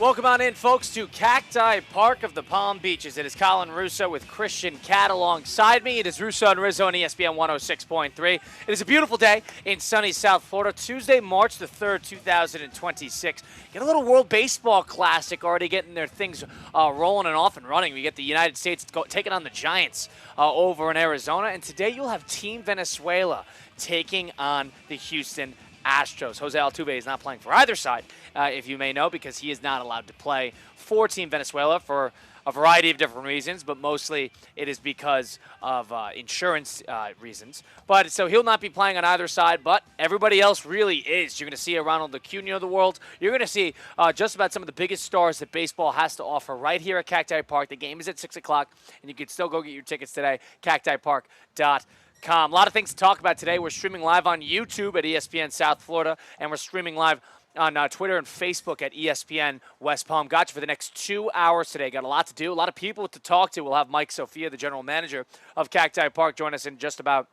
Welcome on in, folks, to Cacti Park of the Palm Beaches. It is Colin Russo with Christian Cat alongside me. It is Russo and Rizzo on ESPN 106.3. It is a beautiful day in sunny South Florida, Tuesday, March the 3rd, 2026. Get a little World Baseball Classic already getting their things rolling and off and running. We get the United States taking on the Giants over in Arizona. And today you'll have Team Venezuela taking on the Houston Astros. Jose Altuve is not playing for either side, if you may know, because he is not allowed to play for Team Venezuela for a variety of different reasons, but mostly it is because of insurance reasons. But so he'll not be playing on either side, but everybody else really is. You're going to see a Ronald Acuna of the world. You're going to see just about some of the biggest stars that baseball has to offer right here at Cacti Park. The game is at 6 o'clock, and you can still go get your tickets today, cactipark.com. A lot of things to talk about today. We're streaming live on YouTube at ESPN South Florida, and we're streaming live on Twitter and Facebook at ESPN West Palm. Got you for the next 2 hours today. Got a lot to do, a lot of people to talk to. We'll have Mike Sophia, the general manager of Cacti Park, join us in just about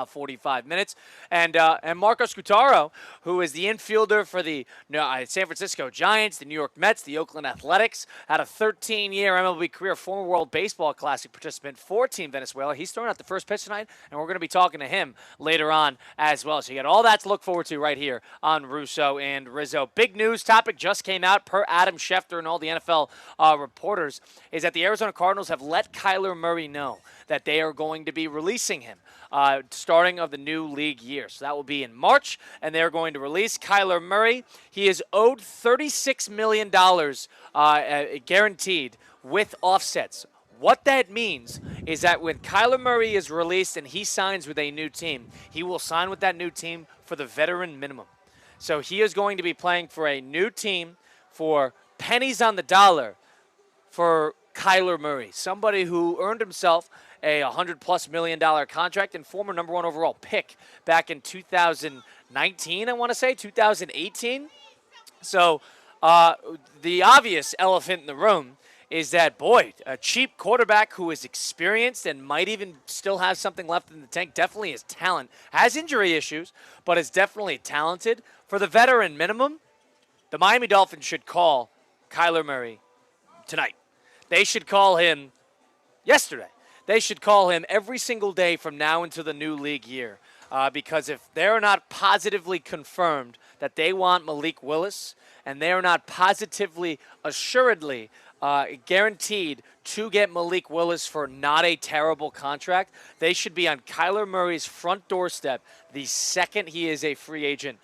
45 minutes. And Marco Scutaro, who is the infielder for the San Francisco Giants, the New York Mets, the Oakland Athletics, had a 13-year MLB career, former World Baseball Classic participant for Team Venezuela. He's throwing out the first pitch tonight, and we're going to be talking to him later on as well. So you got all that to look forward to right here on Russo and Rizzo. Big news topic just came out per Adam Schefter and all the NFL reporters is that the Arizona Cardinals have let KYLER Murray know that they are going to be releasing him starting of the new league year. So that will be in March, and they're going to release KYLER Murray. He is owed $36 million guaranteed with offsets. What that means is that when KYLER Murray is released and he signs with a new team, he will sign with that new team for the veteran minimum. So he is going to be playing for a new team for pennies on the dollar for KYLER Murray, somebody who earned himself a $100+ million contract and former number 1 overall pick back in 2019, I want to say, 2018. So the obvious elephant in the room is that, boy, a cheap quarterback who is experienced and might even still have something left in the tank, definitely has talent, has injury issues, but is definitely talented. For the veteran minimum, the Miami Dolphins should call KYLER Murray tonight. They should call him yesterday. They should call him every single day from now until the new league year. Because if they're not positively confirmed that they want Malik Willis, and they're not positively, assuredly guaranteed to get Malik Willis for not a terrible contract, they should be on KYLER Murray's front doorstep the second he is a free agent,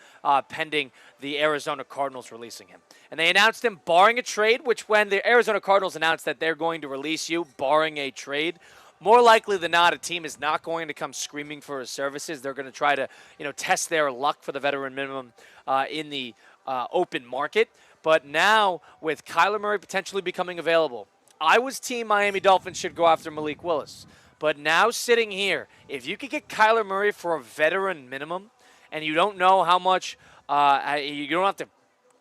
pending the Arizona Cardinals releasing him. And they announced him barring a trade, which when the Arizona Cardinals announced that they're going to release you barring a trade, more likely than not, a team is not going to come screaming for his services. They're going to try to, test their luck for the veteran minimum in the open market. But now, with KYLER Murray potentially becoming available, I was team Miami Dolphins should go after Malik Willis. But now sitting here, if you could get KYLER Murray for a veteran minimum, and you don't know how much, you don't have to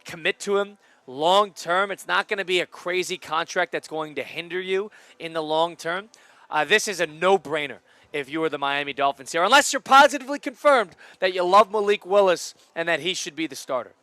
commit to him long term, it's not going to be a crazy contract that's going to hinder you in the long term. This is a no-brainer if you are the Miami Dolphins here, unless you're positively confirmed that you love Malik Willis and that he should be the starter.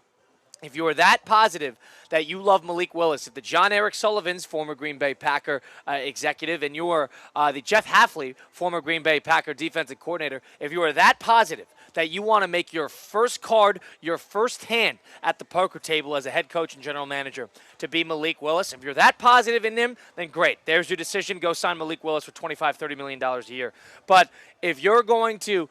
If you are that positive that you love Malik Willis, if the John Eric Sullivans, former Green Bay Packer executive, and you are the Jeff Hafley, former Green Bay Packer defensive coordinator, if you are that positive that you want to make your first card, your first hand at the poker table as a head coach and general manager to be Malik Willis, if you're that positive in him, then great. There's your decision. Go sign Malik Willis for $25, $30 million a year. But if you're going to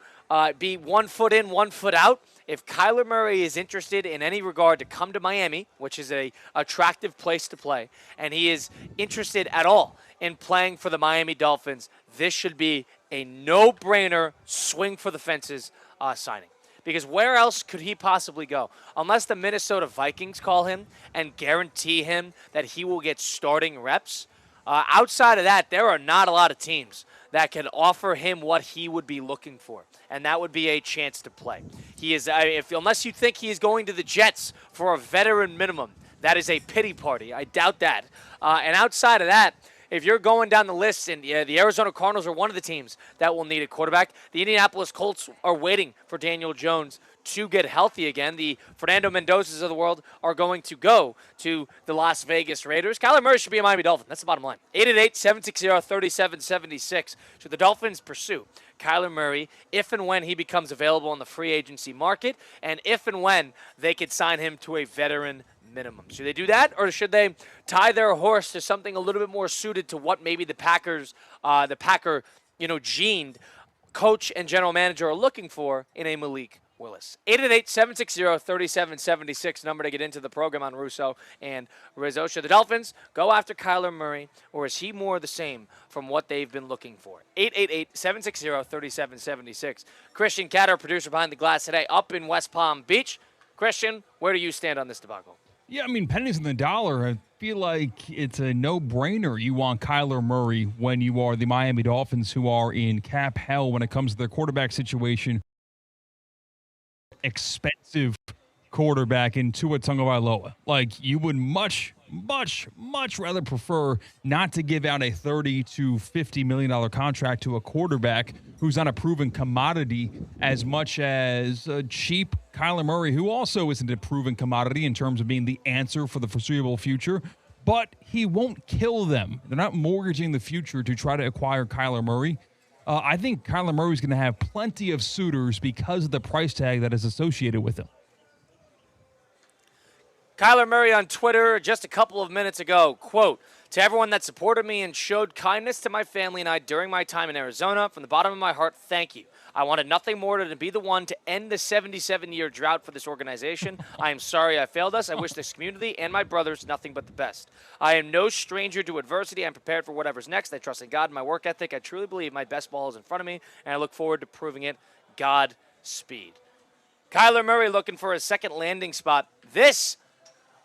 be 1 foot in, 1 foot out, if KYLER Murray is interested in any regard to come to Miami, which is a attractive place to play, and he is interested at all in playing for the Miami Dolphins, this should be a no-brainer swing for the fences signing. Because where else could he possibly go? Unless the Minnesota Vikings call him and guarantee him that he will get starting reps. Outside of that, there are not a lot of teams that can offer him what he would be looking for, and that would be a chance to play. He is, unless you think he is going to the Jets for a veteran minimum, that is a pity party. I doubt that. And outside of that, if you're going down the list, and the Arizona Cardinals are one of the teams that will need a quarterback, the Indianapolis Colts are waiting for Daniel Jones to get healthy again. The Fernando Mendozas of the world are going to go to the Las Vegas Raiders. Kyler Murray should be a Miami Dolphin. That's the bottom line. 888-760-3776. Should the Dolphins pursue Kyler Murray if and when he becomes available on the free agency market, and if and when they could sign him to a veteran minimum? Should they do that, or should they tie their horse to something a little bit more suited to what maybe the Packer gened coach and general manager are looking for in a Malik Willis? 888-760-3776, number to get into the program on Russo and Rizzo. Should the Dolphins go after Kyler Murray, or is he more the same from what they've been looking for? 888-760-3776. Christian Catter, producer behind the glass today, up in West Palm Beach. Christian, where do you stand on this debacle? Yeah, I mean, pennies on the dollar. I feel like it's a no-brainer. You want Kyler Murray when you are the Miami Dolphins, who are in cap hell when it comes to their quarterback situation. Expensive quarterback in Tua Tagovailoa. Like, you would much rather prefer not to give out a $30 to $50 million contract to a quarterback who's not a proven commodity, as much as a cheap Kyler Murray, who also isn't a proven commodity in terms of being the answer for the foreseeable future. But he won't kill them. They're not mortgaging the future to try to acquire Kyler Murray. I think Kyler Murray is going to have plenty of suitors because of the price tag that is associated with him. Kyler Murray on Twitter just a couple of minutes ago, quote, "To everyone that supported me and showed kindness to my family and I during my time in Arizona, from the bottom of my heart, thank you. I wanted nothing more than to be the one to end the 77-year drought for this organization. I am sorry I failed us. I wish this community and my brothers nothing but the best. I am no stranger to adversity. I'm prepared for whatever's next. I trust in God and my work ethic. I truly believe my best ball is in front of me, and I look forward to proving it. Godspeed." Kyler Murray looking for a second landing spot.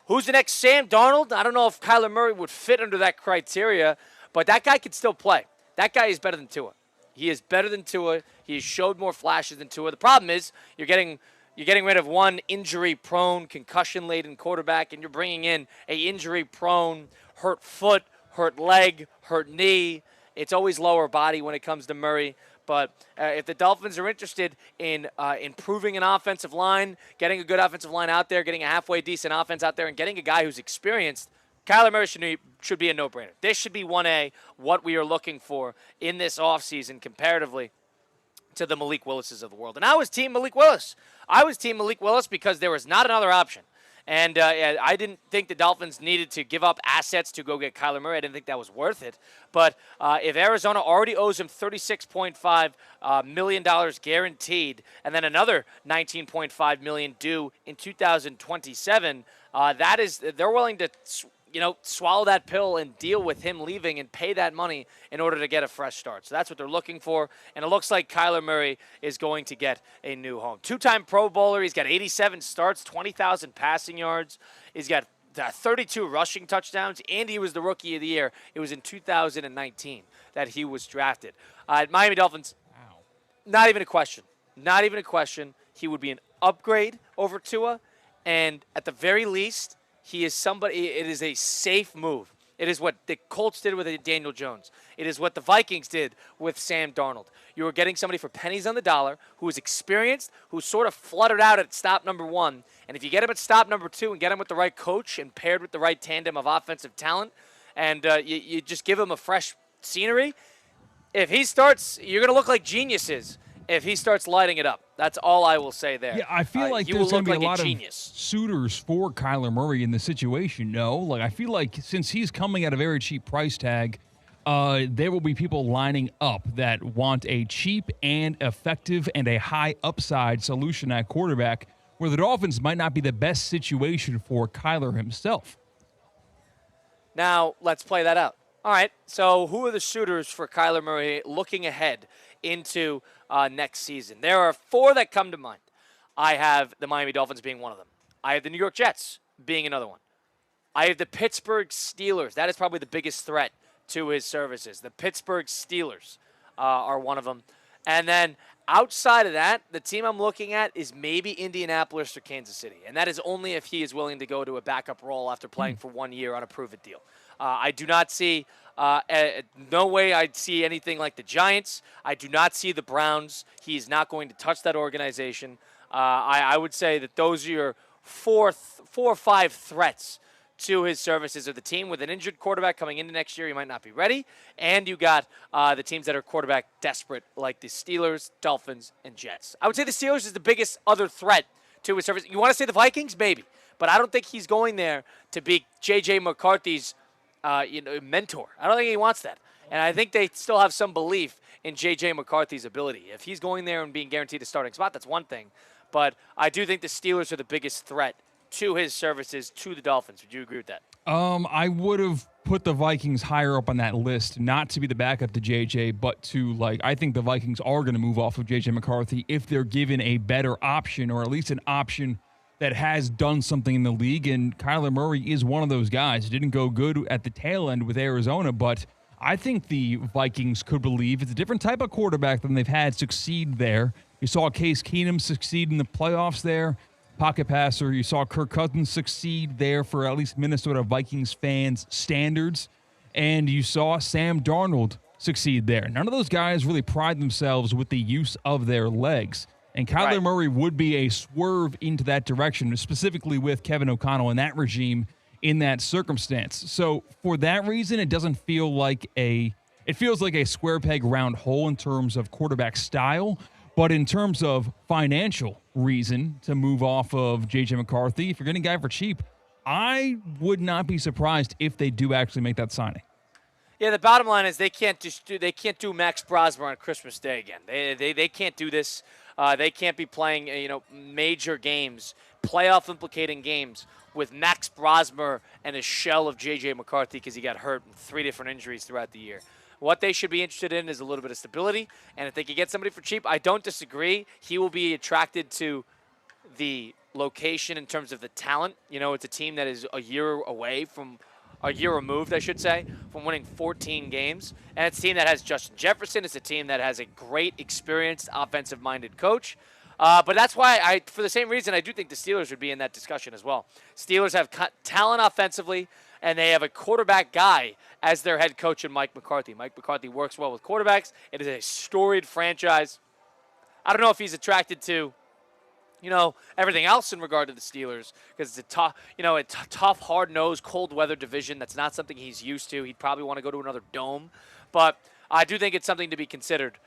Who's the next Sam Darnold? I don't know if Kyler Murray would fit under that criteria, but that guy could still play. That guy is better than Tua. He is better than Tua. He has showed more flashes than Tua. The problem is you're getting rid of one injury-prone, concussion-laden quarterback, and you're bringing in a injury-prone, hurt foot, hurt leg, hurt knee. It's always lower body when it comes to Murray. But if the Dolphins are interested in improving an offensive line, getting a good offensive line out there, getting a halfway decent offense out there, and getting a guy who's experienced, Kyler Murray should be a no-brainer. This should be 1A, what we are looking for in this offseason comparatively to the Malik Willises of the world. And I was team Malik Willis. I was team Malik Willis because there was not another option. And I didn't think the Dolphins needed to give up assets to go get Kyler Murray. I didn't think that was worth it. But if Arizona already owes him $36.5 million guaranteed, and then another $19.5 million due in 2027, they're willing to swallow that pill and deal with him leaving and pay that money in order to get a fresh start. So that's what they're looking for, and it looks like Kyler Murray is going to get a new home. Two-time Pro Bowler. He's got 87 starts, 20,000 passing yards. He's got 32 rushing touchdowns, and he was the Rookie of the Year. It was in 2019 that he was drafted. Miami Dolphins, wow. Not even a question. Not even a question. He would be an upgrade over Tua, and at the very least, he is somebody. It is a safe move. It is what the Colts did with Daniel Jones. It is what the Vikings did with Sam Darnold. You are getting somebody for pennies on the dollar who is experienced, who sort of fluttered out at stop number 1. And if you get him at stop number 2 and get him with the right coach and paired with the right tandem of offensive talent, and you just give him a fresh scenery, if he starts, you're going to look like geniuses if he starts lighting it up. That's all I will say there. Yeah, I feel like there's going to be a lot of suitors for Kyler Murray in this situation, no? Like, I feel like since he's coming at a very cheap price tag, there will be people lining up that want a cheap and effective and a high upside solution at quarterback, where the Dolphins might not be the best situation for Kyler himself. Now, let's play that out. All right, so who are the suitors for Kyler Murray looking ahead into next season? There are 4 that come to mind. I have the Miami Dolphins being one of them. I have the New York Jets being another one. I have the Pittsburgh Steelers. That is probably the biggest threat to his services. The Pittsburgh Steelers are one of them. And then outside of that, the team I'm looking at is maybe Indianapolis or Kansas City. And that is only if he is willing to go to a backup role after playing for 1 year on a prove-it deal. I do not see no way I'd see anything like the Giants. I do not see the Browns. He is not going to touch that organization. I would say that those are your four or five threats to his services of the team. With an injured quarterback coming into next year, he might not be ready. And you got the teams that are quarterback desperate, like the Steelers, Dolphins, and Jets. I would say the Steelers is the biggest other threat to his service. You want to say the Vikings? Maybe. But I don't think he's going there to be J.J. McCarthy's mentor. I don't think he wants that. And I think they still have some belief in J.J. McCarthy's ability. If he's going there and being guaranteed a starting spot, that's one thing. But I do think the Steelers are the biggest threat to his services to the Dolphins. Would you agree with that? I would have put the Vikings higher up on that list, not to be the backup to JJ, but to, I think the Vikings are going to move off of JJ McCarthy if they're given a better option, or at least an option that has done something in the league. And Kyler Murray is one of those guys. It didn't go good at the tail end with Arizona, but I think the Vikings could believe it's a different type of quarterback than they've had succeed there. You saw Case Keenum succeed in the playoffs there. Pocket passer. You saw Kirk Cousins succeed there for at least Minnesota Vikings fans' standards. And you saw Sam Darnold succeed there. None of those guys really pride themselves with the use of their legs. And Kyler Murray would be a swerve into that direction, specifically with Kevin O'Connell and that regime in that circumstance. So for that reason, it doesn't feel like it feels like a square peg round hole in terms of quarterback style. But in terms of financial reason to move off of J.J. McCarthy, if you're getting a guy for cheap, I would not be surprised if they do actually make that signing. Yeah, the bottom line is they can't do Max Brosmer on Christmas Day again. They can't do this. They can't be playing major games, playoff implicating games with Max Brosmer and a shell of J.J. McCarthy because he got hurt in 3 different injuries throughout the year. What they should be interested in is a little bit of stability, and if they can get somebody for cheap, I don't disagree. He will be attracted to the location in terms of the talent. It's a team that is a year removed, I should say, from winning 14 games, and it's a team that has Justin Jefferson. It's a team that has a great, experienced, offensive-minded coach. But that's why, for the same reason, I do think the Steelers would be in that discussion as well. Steelers have talent offensively, and they have a quarterback guy as their head coach in Mike McCarthy. Mike McCarthy works well with quarterbacks. It is a storied franchise. I don't know if he's attracted to, everything else in regard to the Steelers because it's a tough, hard-nosed, cold-weather division. That's not something he's used to. He'd probably want to go to another dome. But I do think it's something to be considered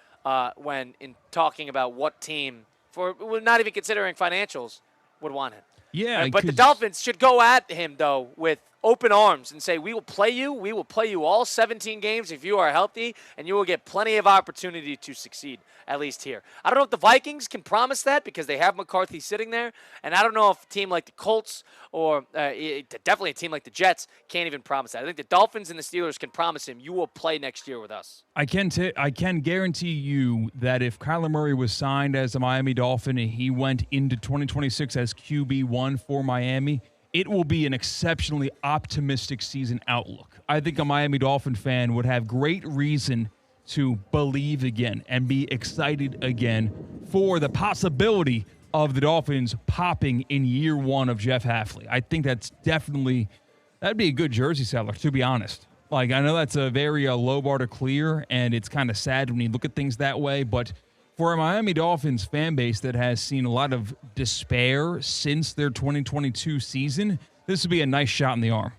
when in talking about what team, we're not even considering financials, would want him. Yeah, but the Dolphins should go at him, though, with open arms and say, we will play you. We will play you all 17 games if you are healthy, and you will get plenty of opportunity to succeed, at least here. I don't know if the Vikings can promise that because they have McCarthy sitting there, and I don't know if a team like the Colts or definitely a team like the Jets can't even promise that. I think the Dolphins and the Steelers can promise him, you will play next year with us. I can guarantee you that if Kyler Murray was signed as a Miami Dolphin and he went into 2026 as QB1 for Miami, it will be an exceptionally optimistic season outlook. I think a Miami Dolphin fan would have great reason to believe again and be excited again for the possibility of the Dolphins popping in year 1 of Jeff Hafley. I think that'd be a good jersey seller, to be honest. I know that's a very low bar to clear, and it's kind of sad when you look at things that way, but for a Miami Dolphins fan base that has seen a lot of despair since their 2022 season, this would be a nice shot in the arm.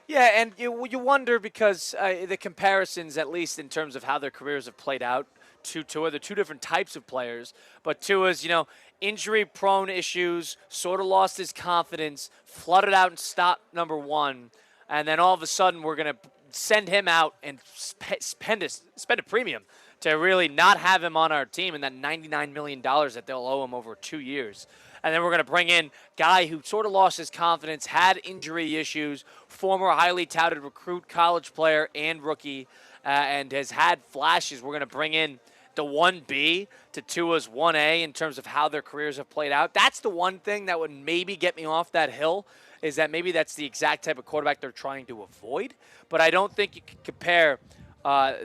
Yeah, and you wonder because the comparisons, at least in terms of how their careers have played out, to Tua, they're two different types of players. But Tua's, injury-prone issues, sort of lost his confidence, flooded out in stop number 1, and then all of a sudden we're going to send him out and spend a premium to really not have him on our team and that $99 million that they'll owe him over 2 years. And then we're going to bring in guy who sort of lost his confidence, had injury issues, former highly touted recruit, college player, and rookie, and has had flashes. We're going to bring in the 1B to Tua's 1A in terms of how their careers have played out. That's the one thing that would maybe get me off that hill, is that maybe that's the exact type of quarterback they're trying to avoid. But I don't think you can compare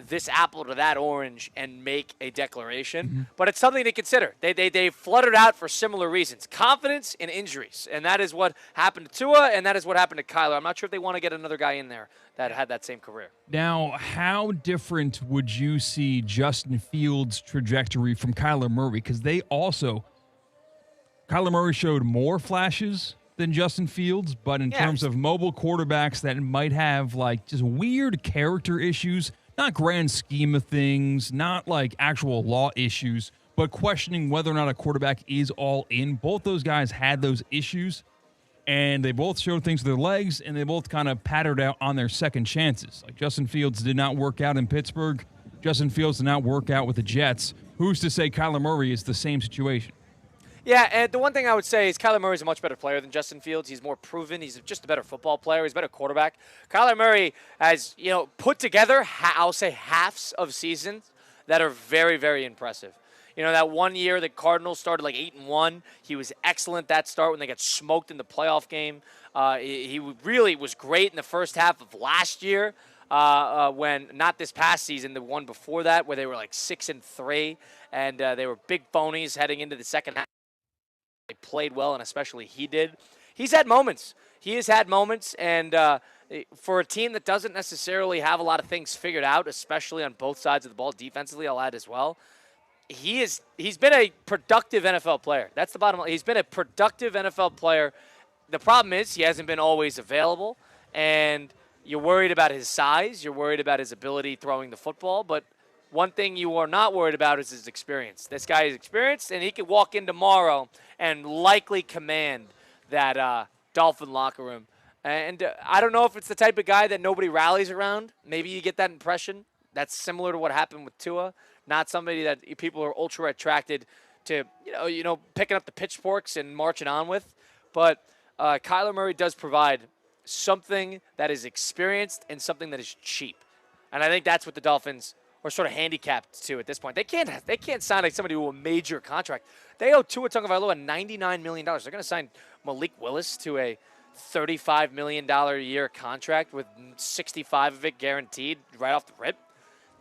this apple to that orange and make a declaration. Mm-hmm. But it's something to consider. They fluttered out for similar reasons. Confidence and injuries. And that is what happened to Tua, and that is what happened to Kyler. I'm not sure if they want to get another guy in there that had that same career. Now, how different would you see Justin Fields' trajectory from Kyler Murray? Because they also Kyler Murray showed more flashes than Justin Fields, but in terms of mobile quarterbacks that might have like just weird character issues, not grand scheme of things, not like actual law issues, but questioning whether or not a quarterback is all in. Both those guys had those issues, and they both showed things with their legs, and they both kind of pattered out on their second chances. Like Justin Fields did not work out in Pittsburgh. Justin Fields did not work out with the Jets. Who's to say Kyler Murray is the same situation? Yeah, and the one thing I would say is Kyler Murray is a much better player than Justin Fields. He's more proven. He's just a better football player. He's a better quarterback. Kyler Murray has, put together, I'll say, halves of seasons that are very, very impressive. That one year the Cardinals started like 8-1. He was excellent that start when they got smoked in the playoff game. He really was great in the first half of last year. When not this past season, the one before that, where they were like 6-3, and they were big phonies heading into the second half. They played well, and especially he did. He's had moments. He has had moments, and for a team that doesn't necessarily have a lot of things figured out, especially on both sides of the ball, defensively, I'll add as well. He's been a productive NFL player. That's the bottom line. He's been a productive NFL player. The problem is he hasn't been always available, and you're worried about his size. You're worried about his ability throwing the football, but one thing you are not worried about is his experience. This guy is experienced, and he could walk in tomorrow and likely command that Dolphin locker room. And I don't know if it's the type of guy that nobody rallies around. Maybe you get that impression. That's similar to what happened with Tua. Not somebody that people are ultra attracted to, picking up the pitchforks and marching on with. But Kyler Murray does provide something that is experienced and something that is cheap. And I think that's what the Dolphins are sort of handicapped to at this point. They can't sign like somebody to a major contract. They owe Tua Tagovailoa $99 million. They're going to sign Malik Willis to a $35 million a year contract with 65 of it guaranteed right off the rip.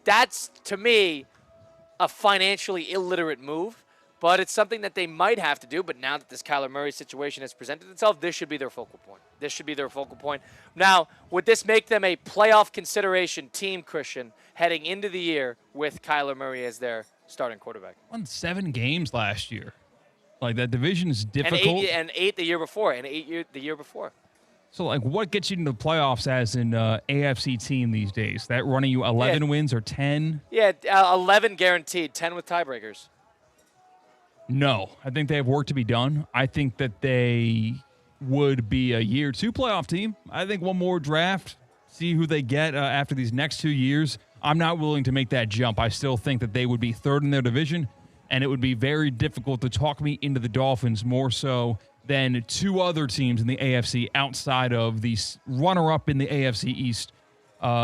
That's, to me, a financially illiterate move, but it's something that they might have to do. But now that this Kyler Murray situation has presented itself, this should be their focal point. This should be their focal point. Now, would this make them a playoff consideration team, Christian, heading into the year with Kyler Murray as their starting quarterback? Won 7 games last year. Like, that division is difficult. And eight the year before, the year before. So, like, what gets you into the playoffs as an AFC team these days? That running you 11 wins or 10? Yeah, 11 guaranteed, 10 with tiebreakers. No, I think they have work to be done. I think that they would be a year 2 playoff team. I think one more draft, see who they get after these next 2 years. I'm not willing to make that jump. I still think that they would be third in their division, and it would be very difficult to talk me into the Dolphins more so than 2 other teams in the AFC outside of the runner-up in the AFC East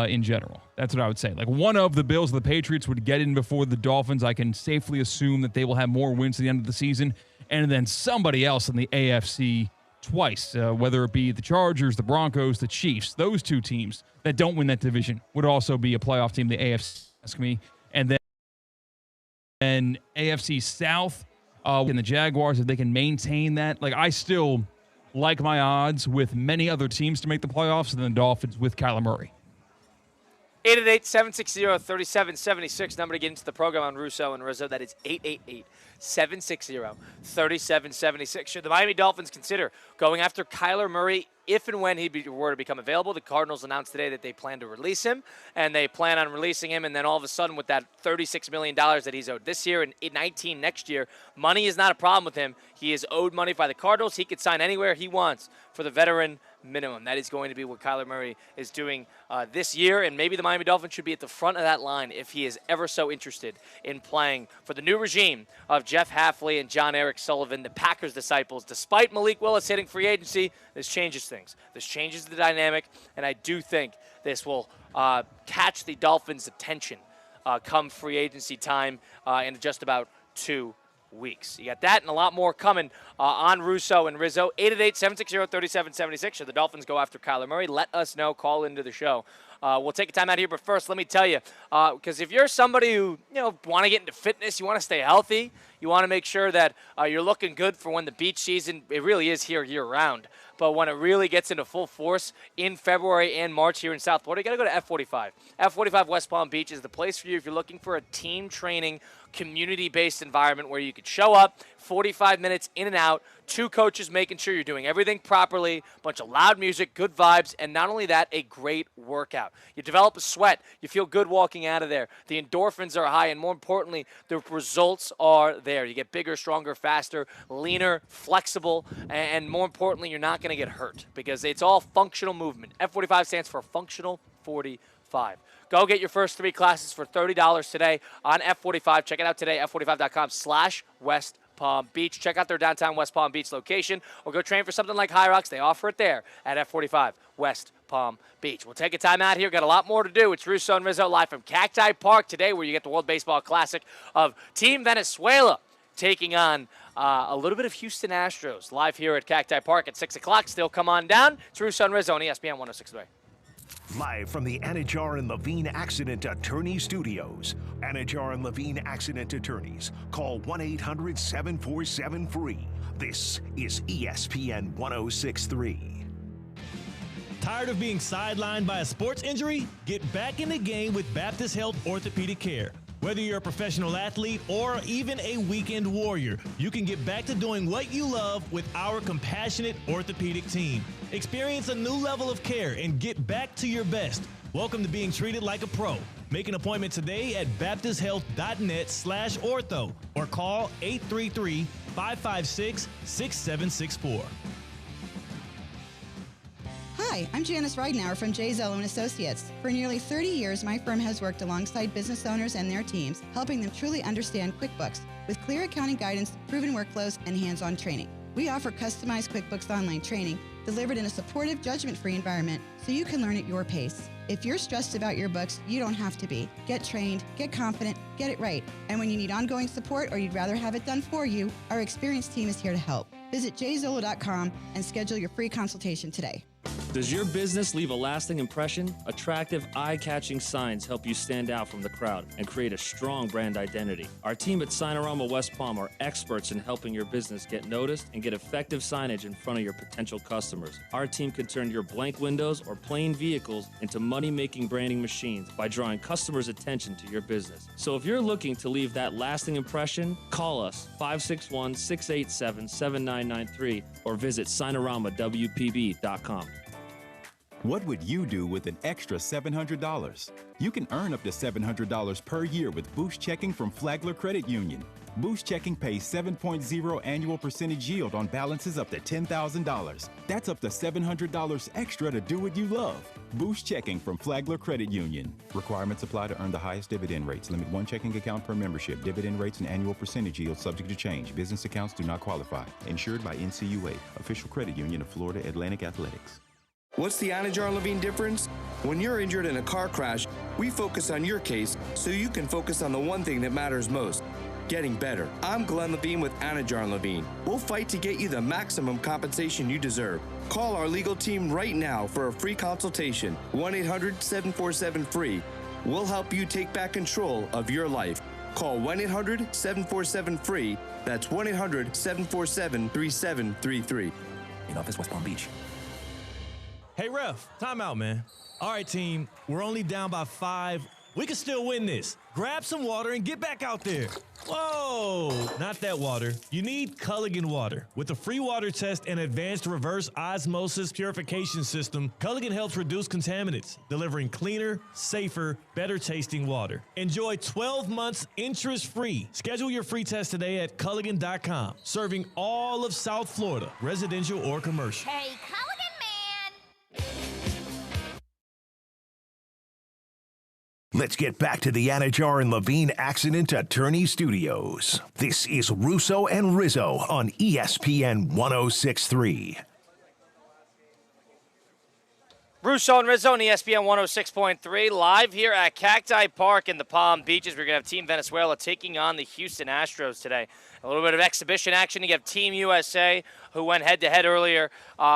in general. That's what I would say. Like, one of the Bills or the Patriots would get in before the Dolphins. I can safely assume that they will have more wins at the end of the season. And then somebody else in the AFC twice, whether it be the Chargers, the Broncos, the Chiefs, those 2 teams that don't win that division would also be a playoff team, the AFC, ask me. And then AFC South, and the Jaguars, if they can maintain that. Like, I still like my odds with many other teams to make the playoffs than the Dolphins with Kyler Murray. 888-760-3776, number to get into the program on Russo and Rizzo. That is 888-760-3776. Should the Miami Dolphins consider going after Kyler Murray if and when he were to become available? The Cardinals announced today that they plan to release him, and they plan on releasing him, and then all of a sudden with that $36 million that he's owed this year and $19 next year, money is not a problem with him. He is owed money by the Cardinals. He could sign anywhere he wants for the veteran minimum. That is going to be what Kyler Murray is doing this year, and maybe the Miami Dolphins should be at the front of that line if he is ever so interested in playing for the new regime of Jeff Hafley and John Eric Sullivan, the Packers disciples. Despite Malik Willis hitting free agency, this changes things. This changes the dynamic, and I do think this will catch the Dolphins' attention come free agency time in just about 2 weeks. You got that and a lot more coming on Russo and Rizzo. 888-760-3776. Should the Dolphins go after Kyler Murray? Let us know. Call into the show. We'll take a time out here, but first, let me tell you, because if you're somebody who want to get into fitness, you want to stay healthy, you want to make sure that you're looking good for when the beach season, it really is here year-round, but when it really gets into full force in February and March here in South Florida, you got to go to F45. F45 West Palm Beach is the place for you if you're looking for a team training, community-based environment where you could show up, 45 minutes in and out, two coaches making sure you're doing everything properly, a bunch of loud music, good vibes, and not only that, a great workout. You develop a sweat. You feel good walking out of there. The endorphins are high, and more importantly, the results are there. You get bigger, stronger, faster, leaner, flexible, and more importantly, you're not going to get hurt because it's all functional movement. F45 stands for Functional 45. Go get your first 3 classes for $30 today on F45. Check it out today, f45.com/West Palm Beach. Check out their downtown West Palm Beach location or go train for something like High Rocks. They offer it there at F45 West Palm Beach. We'll take a time out here. Got a lot more to do. It's Russo and Rizzo live from Cacti Park today where you get the World Baseball Classic of Team Venezuela taking on a little bit of Houston Astros live here at Cacti Park at 6 o'clock. Still come on down. It's Russo and Rizzo on ESPN 106.3. Live from the Anajar and Levine Accident Attorney Studios. Anajar and Levine Accident Attorneys. Call 1-800-747-FREE. This is ESPN 106.3. Tired of being sidelined by a sports injury? Get back in the game with Baptist Health Orthopedic Care. Whether you're a professional athlete or even a weekend warrior, you can get back to doing what you love with our compassionate orthopedic team. Experience a new level of care and get back to your best. Welcome to being treated like a pro. Make an appointment today at baptisthealth.net/ortho or call 833-556-6764. Hi, I'm Janice Ridenour from J. Zello & Associates. For nearly 30 years, my firm has worked alongside business owners and their teams, helping them truly understand QuickBooks with clear accounting guidance, proven workflows, and hands-on training. We offer customized QuickBooks Online training delivered in a supportive, judgment-free environment so you can learn at your pace. If you're stressed about your books, you don't have to be. Get trained, get confident, get it right. And when you need ongoing support or you'd rather have it done for you, our experienced team is here to help. Visit jzillow.com and schedule your free consultation today. Does your business leave a lasting impression? Attractive, eye-catching signs help you stand out from the crowd and create a strong brand identity. Our team at Signorama West Palm are experts in helping your business get noticed and get effective signage in front of your potential customers. Our team can turn your blank windows or plain vehicles into money-making branding machines by drawing customers' attention to your business. So if you're looking to leave that lasting impression, call us 561-687-7993 or visit signoramawpb.com. What would you do with an extra $700? You can earn up to $700 per year with Boost Checking from Flagler Credit Union. Boost Checking pays 7.0 annual percentage yield on balances up to $10,000. That's up to $700 extra to do what you love. Boost Checking from Flagler Credit Union. Requirements apply to earn the highest dividend rates. Limit 1 checking account per membership. Dividend rates and annual percentage yield subject to change. Business accounts do not qualify. Insured by NCUA, official credit union of Florida Atlantic Athletics. What's the Anajar and Levine difference? When you're injured in a car crash, we focus on your case so you can focus on the one thing that matters most, getting better. I'm Glenn Levine with Anajar and Levine. We'll fight to get you the maximum compensation you deserve. Call our legal team right now for a free consultation, 1-800-747-FREE. We'll help you take back control of your life. Call 1-800-747-FREE. That's 1-800-747-3733. In office, West Palm Beach. Hey, ref, time out, man. All right, team, we're only down by 5. We can still win this. Grab some water and get back out there. Whoa, not that water. You need Culligan water. With a free water test and advanced reverse osmosis purification system, Culligan helps reduce contaminants, delivering cleaner, safer, better tasting water. Enjoy 12 months interest-free. Schedule your free test today at Culligan.com. Serving all of South Florida, residential or commercial. Hey, Culligan man! Let's get back to the Anajar and Levine Accident Attorney Studios. This is Russo and Rizzo on ESPN 106.3. Russo and Rizzo on ESPN 106.3, live here at Cacti Park in the Palm Beaches. We're going to have Team Venezuela taking on the Houston Astros today. A little bit of exhibition action. You have Team USA, who went head-to-head earlier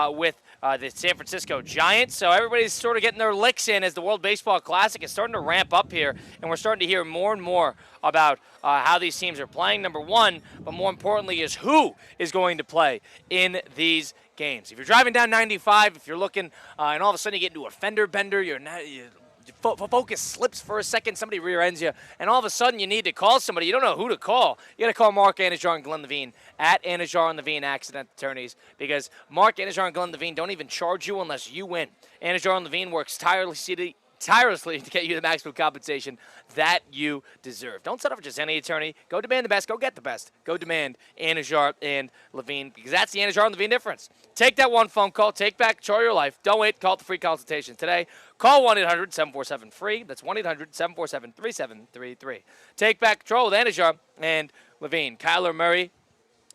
with the San Francisco Giants. So everybody's sort of getting their licks in as the World Baseball Classic is starting to ramp up here, and we're starting to hear more and more about how these teams are playing, number one, but more importantly is who is going to play in these games. If you're driving down 95, if you're looking and all of a sudden you get into a fender bender, you're focus slips for a second, somebody rear ends you, and all of a sudden you need to call somebody. You don't know who to call. You got to call Mark Anajar and Glenn Levine at Anajar and Levine Accident Attorneys, because Mark Anajar and Glenn Levine don't even charge you unless you win. Anajar and Levine works tirelessly to get you the maximum compensation that you deserve. Don't settle for just any attorney. Go demand the best. Go get the best. Go demand Anajar and Levine, because that's the Anajar and Levine difference. Take that one phone call. Take back control of your life. Don't wait. Call it the free consultation today. Call 1-800-747-FREE. That's 1-800-747-3733. Take back control with Anajar and Levine. Kyler Murray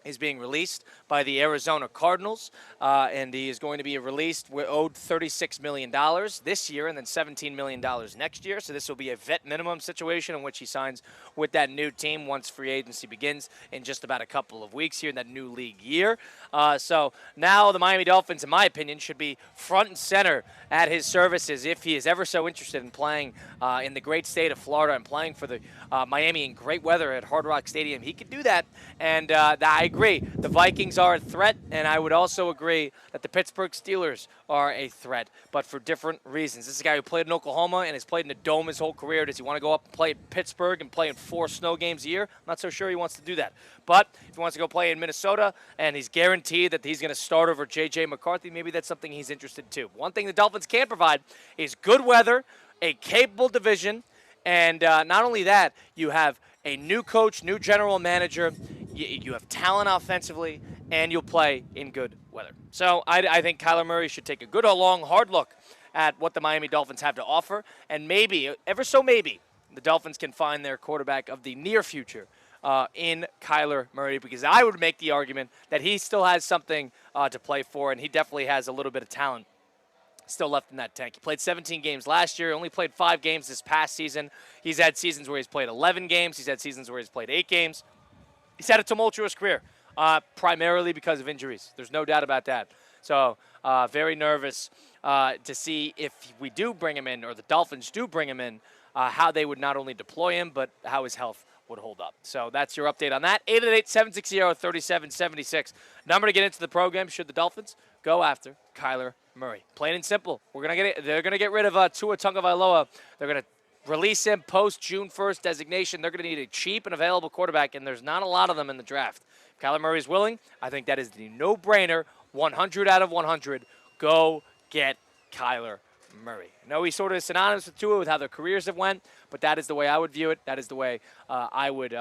is being released by the Arizona Cardinals, and he is going to be released. We're owed $36 million this year and then $17 million next year. So this will be a vet minimum situation in which he signs with that new team once free agency begins in just about a couple of weeks here in that new league year. So now the Miami Dolphins, in my opinion, should be front and center at his services if he is ever so interested in playing in the great state of Florida and playing for the Miami in great weather at Hard Rock Stadium. He could do that, and I agree. The Vikings are a threat, and I would also agree that the Pittsburgh Steelers are a threat, but for different reasons. This is a guy who played in Oklahoma and has played in a dome his whole career. Does he want to go up and play at Pittsburgh and play in 4 snow games a year? I'm not so sure he wants to do that. But if he wants to go play in Minnesota and he's guaranteed that he's going to start over J.J. McCarthy, maybe that's something he's interested in too. One thing the Dolphins can provide is good weather, a capable division, and not only that, you have a new coach, new general manager, you have talent offensively, and you'll play in good weather. So I think Kyler Murray should take a good, long, hard look at what the Miami Dolphins have to offer, and maybe, ever so maybe, the Dolphins can find their quarterback of the near future in Kyler Murray, because I would make the argument that he still has something to play for, and he definitely has a little bit of talent still left in that tank. He played 17 games last year, only played 5 games this past season. He's had seasons where he's played 11 games. He's had seasons where he's played 8 games. He's had a tumultuous career, primarily because of injuries. There's no doubt about that. So very nervous to see if we do bring him in, or the Dolphins do bring him in, how they would not only deploy him, but how his health would hold up. So that's your update on that. 888-760-3776. Number to get into the program should the Dolphins go after Kyler Murray. Plain and simple. They're gonna get rid of Tua Tagovailoa. They're gonna release him post June 1st designation. They're gonna need a cheap and available quarterback, and there's not a lot of them in the draft. If Kyler Murray is willing, I think that is the no-brainer. 100 out of 100. Go get Kyler Murray. I know he's sort of synonymous with Tua with how their careers have went, but that is the way I would view it. That is the way I would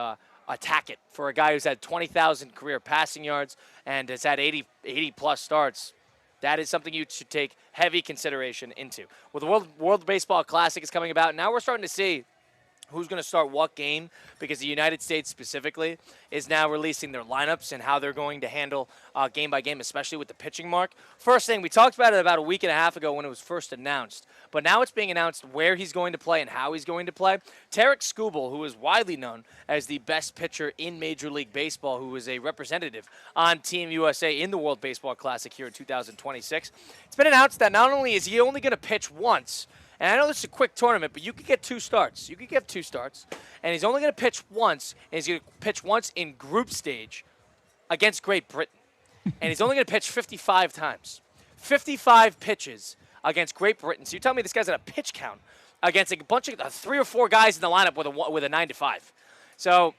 attack it for a guy who's had 20,000 career passing yards and has had 80-plus starts. That is something you should take heavy consideration into. Well, the World Baseball Classic is coming about. Now we're starting to see who's going to start what game, because the United States specifically is now releasing their lineups and how they're going to handle game by game, especially with the pitching mark. First thing, we talked about it about a week and a half ago when it was first announced, but now it's being announced where he's going to play and how he's going to play. Tarek Skubal, who is widely known as the best pitcher in Major League Baseball, who is a representative on Team USA in the World Baseball Classic here in 2026, it's been announced that not only is he only going to pitch once, and I know this is a quick tournament, but you could get 2 starts. You could get 2 starts. And he's only going to pitch once, and he's going to pitch once in group stage against Great Britain. And he's only going to pitch 55 times. 55 pitches against Great Britain. So you tell me this guy's at a pitch count against a bunch of 3 or 4 guys in the lineup with a 9-5. So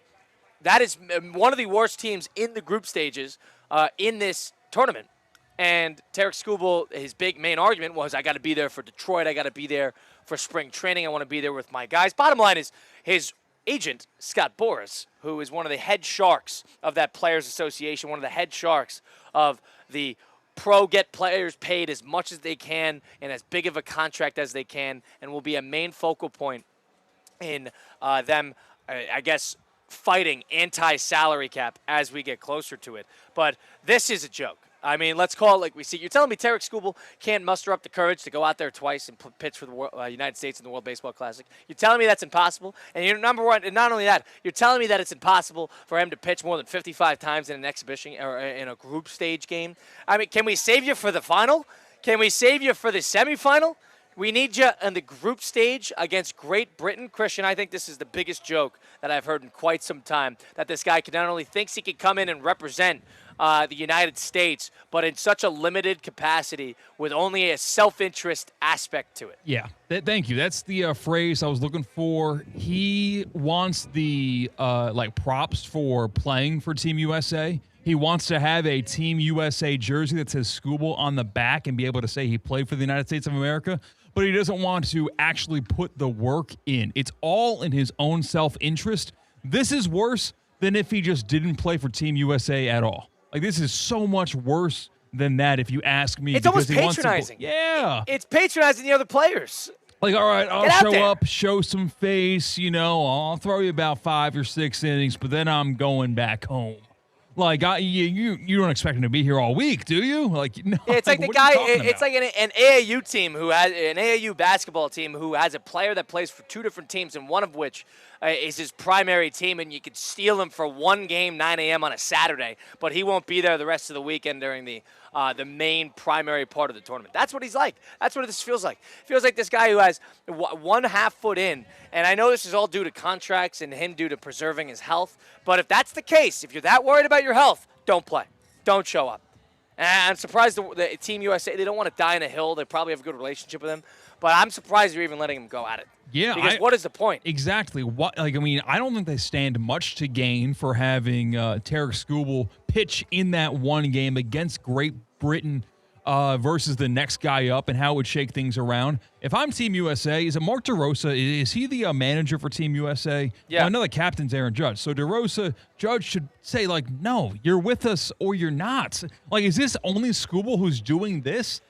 that is one of the worst teams in the group stages in this tournament. And Tarek Skubal, his big main argument was, I got to be there for Detroit. I got to be there for spring training. I want to be there with my guys. Bottom line is his agent, Scott Boras, who is one of the head sharks of that Players Association, one of the head sharks of the get players paid as much as they can and as big of a contract as they can, and will be a main focal point in them, I guess, fighting anti-salary cap as we get closer to it. But this is a joke. I mean, let's call it like we see. You're telling me Tarek Skubal can't muster up the courage to go out there twice and pitch for the United States in the World Baseball Classic? You're telling me that's impossible? And you're number one. And not only that, you're telling me that it's impossible for him to pitch more than 55 times in an exhibition or in a group stage game? I mean, can we save you for the final? Can we save you for the semifinal? We need you in the group stage against Great Britain. Christian, I think this is the biggest joke that I've heard in quite some time, that this guy not only thinks he can come in and represent the United States, but in such a limited capacity with only a self-interest aspect to it. Yeah, thank you. That's the phrase I was looking for. He wants the props for playing for Team USA. He wants to have a Team USA jersey that says Scooble on the back and be able to say he played for the United States of America, but he doesn't want to actually put the work in. It's all in his own self-interest. This is worse than if he just didn't play for Team USA at all. Like, this is so much worse than that, if you ask me. It's almost patronizing. It's patronizing the other players. Like, all right, I'll show up, show some face, I'll throw you about 5 or 6 innings, but then I'm going back home. Like, you don't expect him to be here all week, do you? Like, no. It's like the guy. It's like an AAU team who has an AAU basketball team who has a player that plays for 2 different teams, and one of which is his primary team, and you could steal him for one game, 9 a.m. on a Saturday, but he won't be there the rest of the weekend during the main primary part of the tournament. That's what he's like. That's what this feels like. It feels like this guy who has 1/2 foot in, and I know this is all due to contracts and him due to preserving his health, but if that's the case, if you're that worried about your health, don't play. Don't show up. And I'm surprised the Team USA, they don't want to die in a hill. They probably have a good relationship with him, but I'm surprised you're even letting him go at it. Yeah, because what is the point? Exactly. I don't think they stand much to gain for having Tarek Skubal pitch in that one game against Great Britain versus the next guy up, and how it would shake things around. If I'm Team USA, is it Mark DeRosa? Is he the manager for Team USA? Yeah. Well, I know the captain's Aaron Judge. So DeRosa, Judge should say, no, you're with us or you're not. Is this only Skubal who's doing this?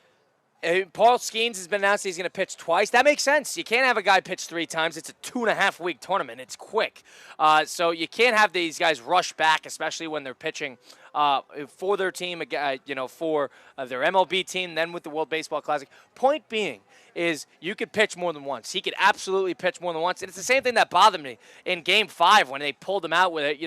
Paul Skeens has been announced he's going to pitch twice. That makes sense. You can't have a guy pitch 3 times. It's a 2.5-week tournament. It's quick. So you can't have these guys rush back, especially when they're pitching for their team, for their MLB team, then with the World Baseball Classic. Point being is you could pitch more than once. He could absolutely pitch more than once. And it's the same thing that bothered me in Game 5 when they pulled him out with it,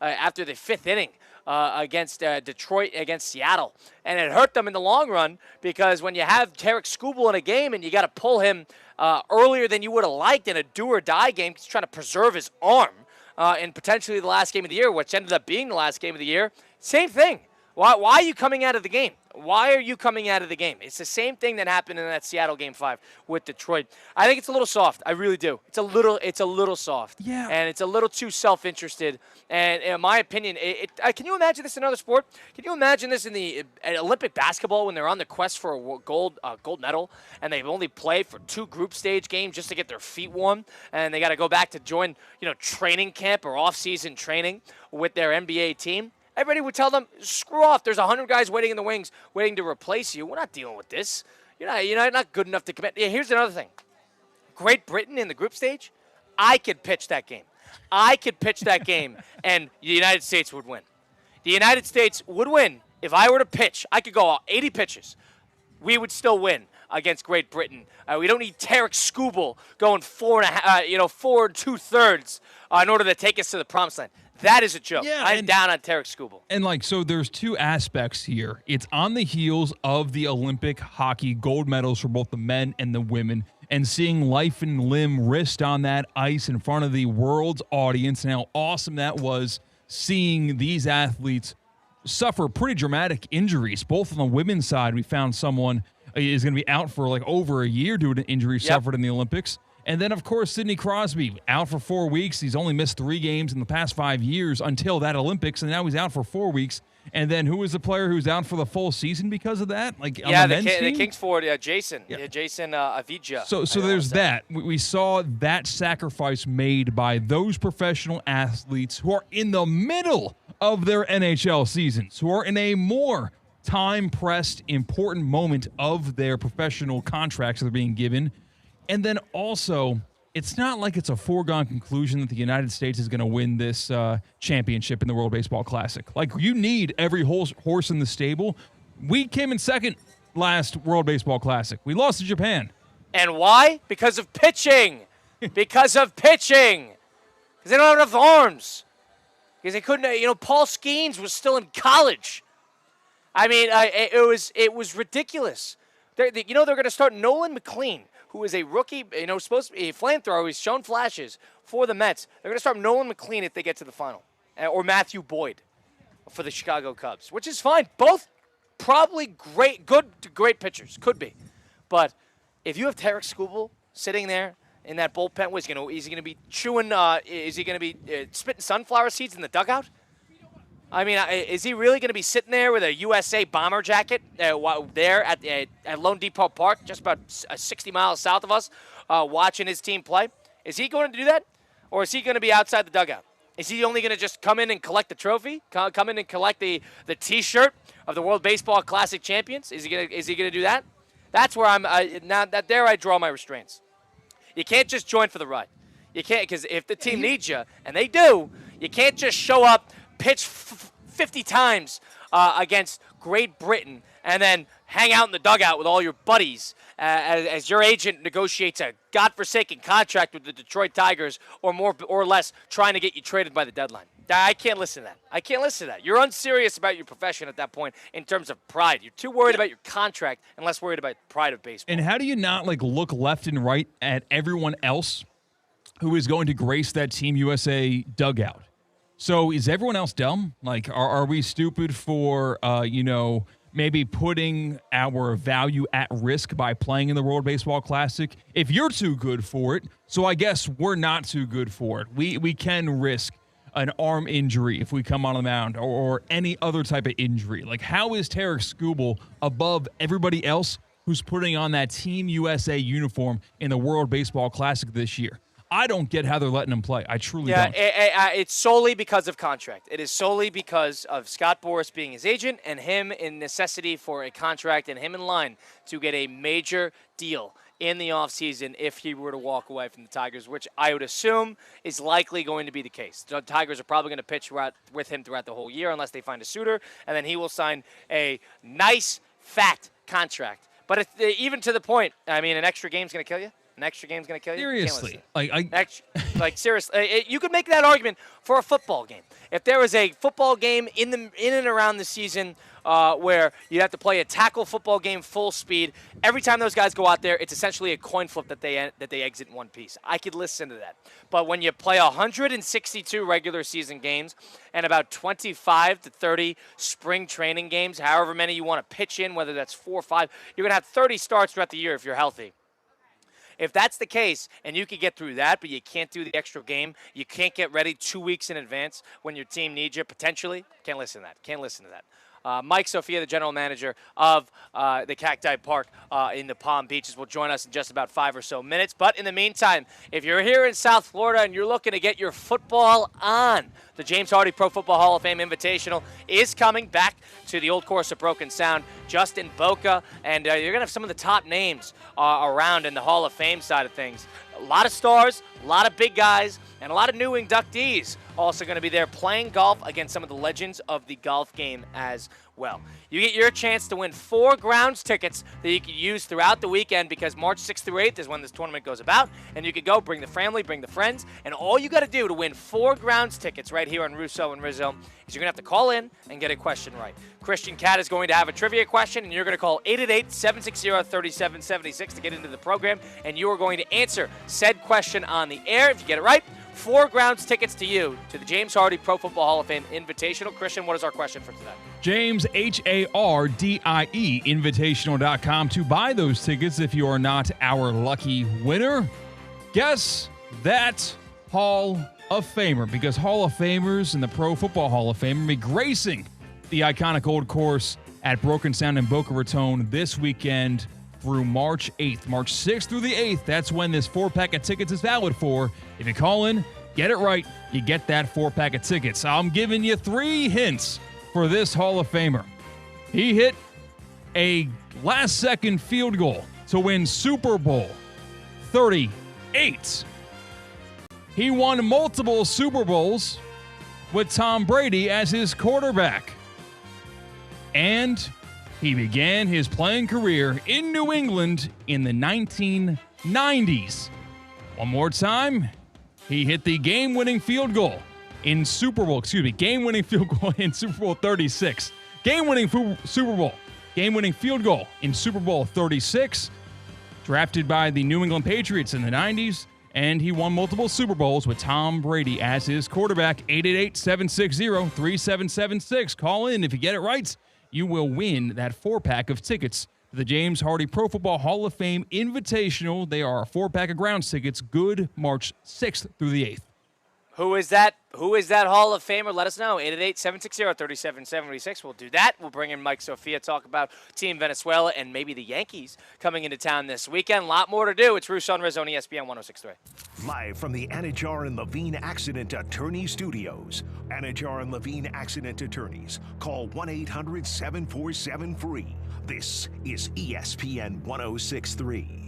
after the 5th inning. Against Detroit, against Seattle. And it hurt them in the long run because when you have Tarek Skubal in a game and you got to pull him earlier than you would have liked in a do-or-die game, he's trying to preserve his arm in potentially the last game of the year, which ended up being the last game of the year. Same thing. Why are you coming out of the game? Why are you coming out of the game? It's the same thing that happened in that Seattle Game 5 with Detroit. I think it's a little soft. I really do. It's a little soft. Yeah. And it's a little too self-interested. And in my opinion, can you imagine this in another sport? Can you imagine this in the Olympic basketball when they're on the quest for a gold medal and they've only played for 2 group stage games just to get their feet warm, and they got to go back to join training camp or off-season training with their NBA team? Everybody would tell them, screw off. There's 100 guys waiting in the wings, waiting to replace you. We're not dealing with this. You're not good enough to commit. Yeah, here's another thing. Great Britain in the group stage, I could pitch that game. And the United States would win. The United States would win if I were to pitch. I could go 80 pitches. We would still win against Great Britain. We don't need Tarek Skubal going 4 2/3 in order to take us to the promised land. That is a joke. Yeah, I'm down on Tarek Skubal. And so there's 2 aspects here. It's on the heels of the Olympic hockey gold medals for both the men and the women, and seeing life and limb risked on that ice in front of the world's audience, and how awesome that was, seeing these athletes suffer pretty dramatic injuries. Both on the women's side, we found someone is going to be out for over a year due to injury suffered in the Olympics. And then, of course, Sidney Crosby, out for 4 weeks. He's only missed 3 games in the past 5 years until that Olympics, and now he's out for 4 weeks. And then who was the player who's out for the full season because of that? On the men's team? The Kings forward, Jason. Yeah. Jason Avija. So there's that. We saw that sacrifice made by those professional athletes who are in the middle of their NHL seasons, who are in a more time-pressed, important moment of their professional contracts that are being given. And then also, it's not like it's a foregone conclusion that the United States is going to win this championship in the World Baseball Classic. You need every horse in the stable. We came in second last World Baseball Classic. We lost to Japan. And why? Because of pitching. Because they don't have enough arms. Because they couldn't, Paul Skeens was still in college. I mean, it was ridiculous. They're going to start Nolan McLean, who is a rookie, supposed to be a flamethrower. He's shown flashes for the Mets. They're going to start Nolan McLean if they get to the final, or Matthew Boyd. for the Chicago Cubs, which is fine. Both probably good to great pitchers. Could be. But if you have Tarek Skubal sitting there in that bullpen, is he going to be chewing, is he going to be spitting sunflower seeds in the dugout? I mean, is he really going to be sitting there with a USA bomber jacket there at Lone Depot Park, just about 60 miles south of us, watching his team play? Is he going to do that? Or is he going to be outside the dugout? Is he only going to just come in and collect the trophy? Come in and collect the T-shirt of the World Baseball Classic champions? Is he going to do that? That's where there I draw my restraints. You can't just join for the ride. You can't, because if the team needs you, and they do, you can't just show up, pitch 50 times against Great Britain, and then hang out in the dugout with all your buddies as your agent negotiates a godforsaken contract with the Detroit Tigers, or more or less trying to get you traded by the deadline. I can't listen to that. I can't listen to that. You're unserious about your profession at that point in terms of pride. You're too worried about your contract and less worried about the pride of baseball. And how do you not look left and right at everyone else who is going to grace that Team USA dugout? So is everyone else dumb? Are we stupid for, maybe putting our value at risk by playing in the World Baseball Classic? If you're too good for it, so I guess we're not too good for it. We can risk an arm injury if we come on the mound, or any other type of injury. How is Tarek Skubal above everybody else who's putting on that Team USA uniform in the World Baseball Classic this year? I don't get how they're letting him play. I truly don't. It's solely because of contract. It is solely because of Scott Boras being his agent and him in necessity for a contract and him in line to get a major deal in the offseason if he were to walk away from the Tigers, which I would assume is likely going to be the case. The Tigers are probably going to pitch with him throughout the whole year unless they find a suitor, and then he will sign a nice, fat contract. But even to the point, I mean, an extra game's going to kill you? An extra game's going to kill you? Seriously. Seriously. You could make that argument for a football game. If there was a football game in and around the season where you have to play a tackle football game full speed, every time those guys go out there, it's essentially a coin flip that they exit in one piece. I could listen to that. But when you play 162 regular season games and about 25 to 30 spring training games, however many you want to pitch in, whether that's 4 or 5, you're going to have 30 starts throughout the year if you're healthy. If that's the case, and you can get through that, but you can't do the extra game, you can't get ready 2 weeks in advance when your team needs you, potentially, can't listen to that. Can't listen to that. Mike Sophia, the general manager of the Cacti Park in the Palm Beaches, will join us in just about 5 or so minutes. But in the meantime, if you're here in South Florida and you're looking to get your football on, the James Hardy Pro Football Hall of Fame Invitational is coming back to the old course of Broken Sound, just in Boca. And you're going to have some of the top names around in the Hall of Fame side of things. A lot of stars, a lot of big guys, and a lot of new inductees also going to be there playing golf against some of the legends of the golf game as well. You get your chance to win 4 grounds tickets that you can use throughout the weekend, because March 6th through 8th is when this tournament goes about, and you could go bring the family, bring the friends, and all you got to do to win 4 grounds tickets right here on Russo and Rizzo is you're going to have to call in and get a question right. Christian Cat is going to have a trivia question, and you're going to call 888-760-3776 to get into the program, and you are going to answer said question on the air. If you get it right, 4 grounds tickets to you to the James Hardy Pro Football Hall of Fame Invitational. Christian, what is our question for today? James, HARDIE, invitational.com to buy those tickets if you are not our lucky winner. Guess that Hall of Famer, because Hall of Famers in the Pro Football Hall of Fame will be gracing the iconic old course at Broken Sound in Boca Raton this weekend through March 8th. March 6th through the 8th, that's when this 4-pack of tickets is valid for. If you call in, get it right, you get that 4-pack of tickets. I'm giving you 3 hints for this Hall of Famer. He hit a last-second field goal to win Super Bowl 38. He won multiple Super Bowls with Tom Brady as his quarterback. And he began his playing career in New England in the 1990s. One more time, he hit the game-winning field goal in game-winning field goal in Super Bowl 36. Game-winning field goal in Super Bowl 36. Drafted by the New England Patriots in the 90s and he won multiple Super Bowls with Tom Brady as his quarterback. 888-760-3776. Call in. If you get it right, you will win that 4-pack of tickets to the James Hardy Pro Football Hall of Fame Invitational. They are a 4-pack of ground tickets, good March 6th through the 8th. Who is that Hall of Famer? Let us know. 888-760-3776. We'll do that. We'll bring in Mike Sofia, talk about Team Venezuela and maybe the Yankees coming into town this weekend. A lot more to do. It's Russo and Rizzo on ESPN 106.3. Live from the Anajar and Levine Accident Attorney Studios. Anajar and Levine Accident Attorneys. Call 1-800-747-FREE. This is ESPN 106.3.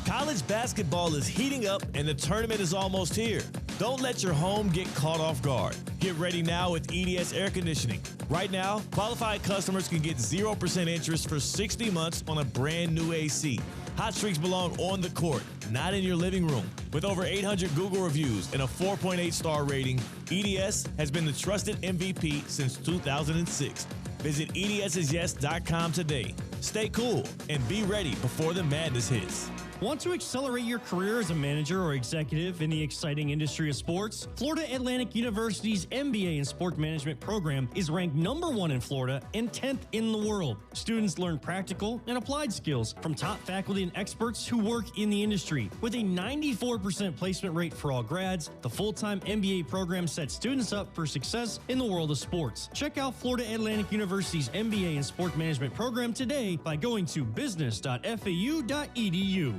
College basketball is heating up and the tournament is almost here. Don't let your home get caught off guard. Get ready now with EDS Air Conditioning. Right now, qualified customers can get 0% interest for 60 months on a brand new AC. Hot streaks belong on the court, not in your living room. With over 800 Google reviews and a 4.8 star rating, EDS has been the trusted MVP since 2006. Visit EDSIsyes.com today. Stay cool and be ready before the madness hits. Want to accelerate your career as a manager or executive in the exciting industry of sports? Florida Atlantic University's MBA in Sport Management program is ranked #1 in Florida and 10th in the world. Students learn practical and applied skills from top faculty and experts who work in the industry. With a 94% placement rate for all grads, the full-time MBA program sets students up for success in the world of sports. Check out Florida Atlantic University's MBA in Sport Management program today by going to business.fau.edu.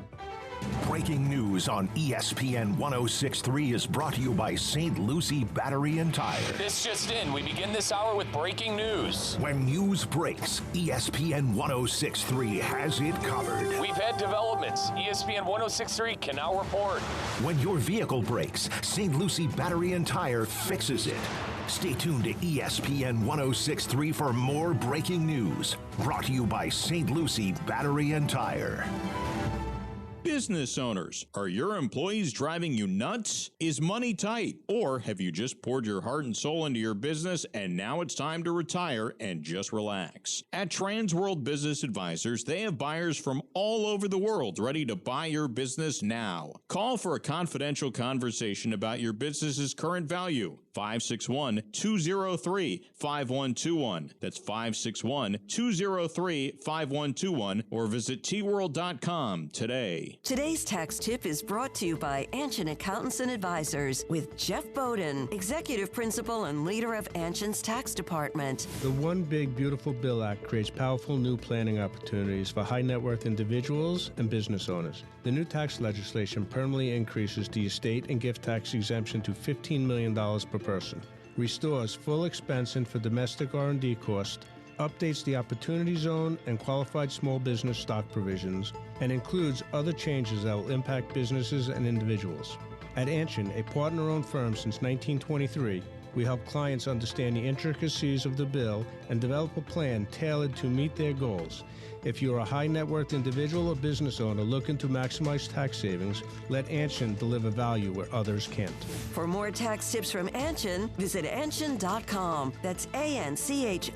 Breaking news on ESPN 106.3 is brought to you by St. Lucie Battery and Tire. This just in, we begin this hour with breaking news. When news breaks, ESPN 106.3 has it covered. We've had developments. ESPN 106.3 can now report. When your vehicle breaks, St. Lucie Battery and Tire fixes it. Stay tuned to ESPN 106.3 for more breaking news. Brought to you by St. Lucie Battery and Tire. Business owners, are your employees driving you nuts? Is money tight? Or have you just poured your heart and soul into your business and now it's time to retire and just relax? At Transworld Business Advisors, they have buyers from all over the world ready to buy your business now. Call for a confidential conversation about your business's current value. 561-203-5121. That's 561-203-5121 or visit tworld.com today. Today's tax tip is brought to you by Anshin Accountants and Advisors with Jeff Bowden, Executive Principal and leader of Anshin's Tax Department. The One Big Beautiful Bill Act creates powerful new planning opportunities for high net worth individuals and business owners. The new tax legislation permanently increases the estate and gift tax exemption to $15 million per person, restores full expensing for domestic R&D costs, updates the Opportunity Zone and qualified small business stock provisions, and includes other changes that will impact businesses and individuals. At Anshin, a partner-owned firm since 1923, we help clients understand the intricacies of the bill and develop a plan tailored to meet their goals. If you're a high net worth individual or business owner looking to maximize tax savings, let Anshin deliver value where others can't. For more tax tips from Anshin, visit Anshin.com. That's ANCHIN.com.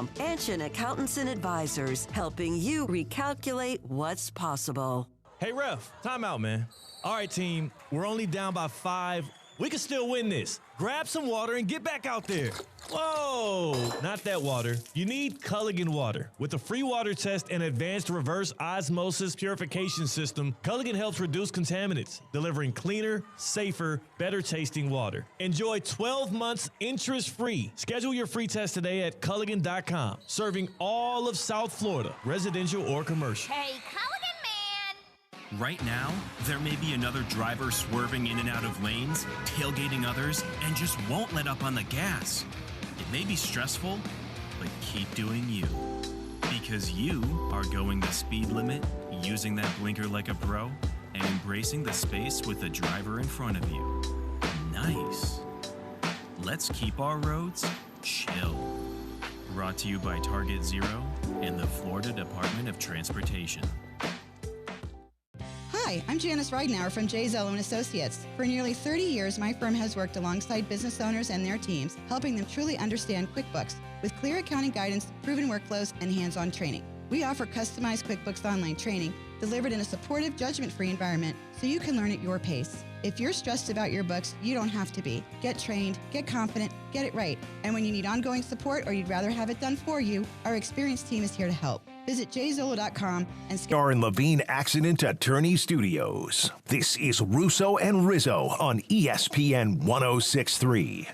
Anshin Accountants and Advisors, helping you recalculate what's possible. Hey, ref, time out, man. All right, team, we're only down by 5. We can still win this. Grab some water and get back out there. Whoa, not that water. You need Culligan water. With a free water test and advanced reverse osmosis purification system, Culligan helps reduce contaminants, delivering cleaner, safer, better tasting water. Enjoy 12 months interest-free. Schedule your free test today at Culligan.com. Serving all of South Florida, residential or commercial. Hey, Culligan man! Right now, there may be another driver swerving in and out of lanes, tailgating others, and just won't let up on the gas. It may be stressful, but keep doing you. Because you are going the speed limit, using that blinker like a pro, and embracing the space with the driver in front of you. Nice. Let's keep our roads chill. Brought to you by Target Zero and the Florida Department of Transportation. Hi, I'm Janice Ridenour from J. Zello and Associates. For nearly 30 years, my firm has worked alongside business owners and their teams, helping them truly understand QuickBooks with clear accounting guidance, proven workflows, and hands-on training. We offer customized QuickBooks Online training delivered in a supportive, judgment-free environment so you can learn at your pace. If you're stressed about your books, you don't have to be. Get trained, get confident, get it right. And when you need ongoing support or you'd rather have it done for you, our experienced team is here to help. Visit jzolo.com and Star and Levine Accident Attorney Studios. This is Russo and Rizzo on ESPN 1063.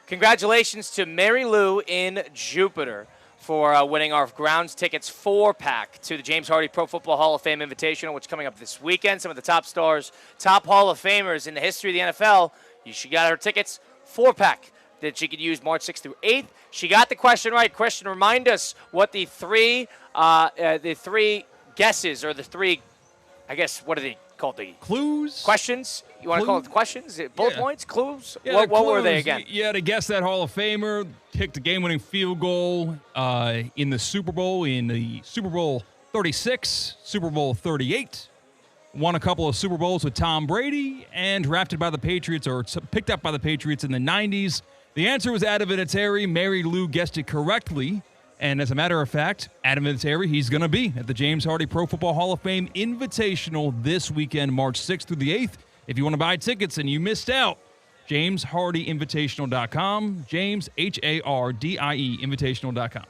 Congratulations to Mary Lou in Jupiter for winning our grounds tickets 4-pack to the James Hardy Pro Football Hall of Fame Invitational, which is coming up this weekend. Some of the top stars, top Hall of Famers in the history of the NFL. She got her tickets 4-pack that she could use March 6th through 8th. She got the question right. Question, remind us what the three guesses, or the three, I guess, what are they called? The Clues? Questions? You want to call it the questions? Bullet points? Clues? Yeah, what were they again? You had to guess that Hall of Famer, kicked a game-winning field goal in the Super Bowl, in the Super Bowl 36, Super Bowl 38, won a couple of Super Bowls with Tom Brady, and drafted by the Patriots, or picked up by the Patriots in the 90s. The answer was Adam Vinatieri. Mary Lou guessed it correctly. And as a matter of fact, Adam Vinatieri, he's going to be at the James Hardy Pro Football Hall of Fame Invitational this weekend, March 6th through the 8th. If you want to buy tickets and you missed out, JamesHardyInvitational.com, James, H-A-R-D-I-E, Invitational.com.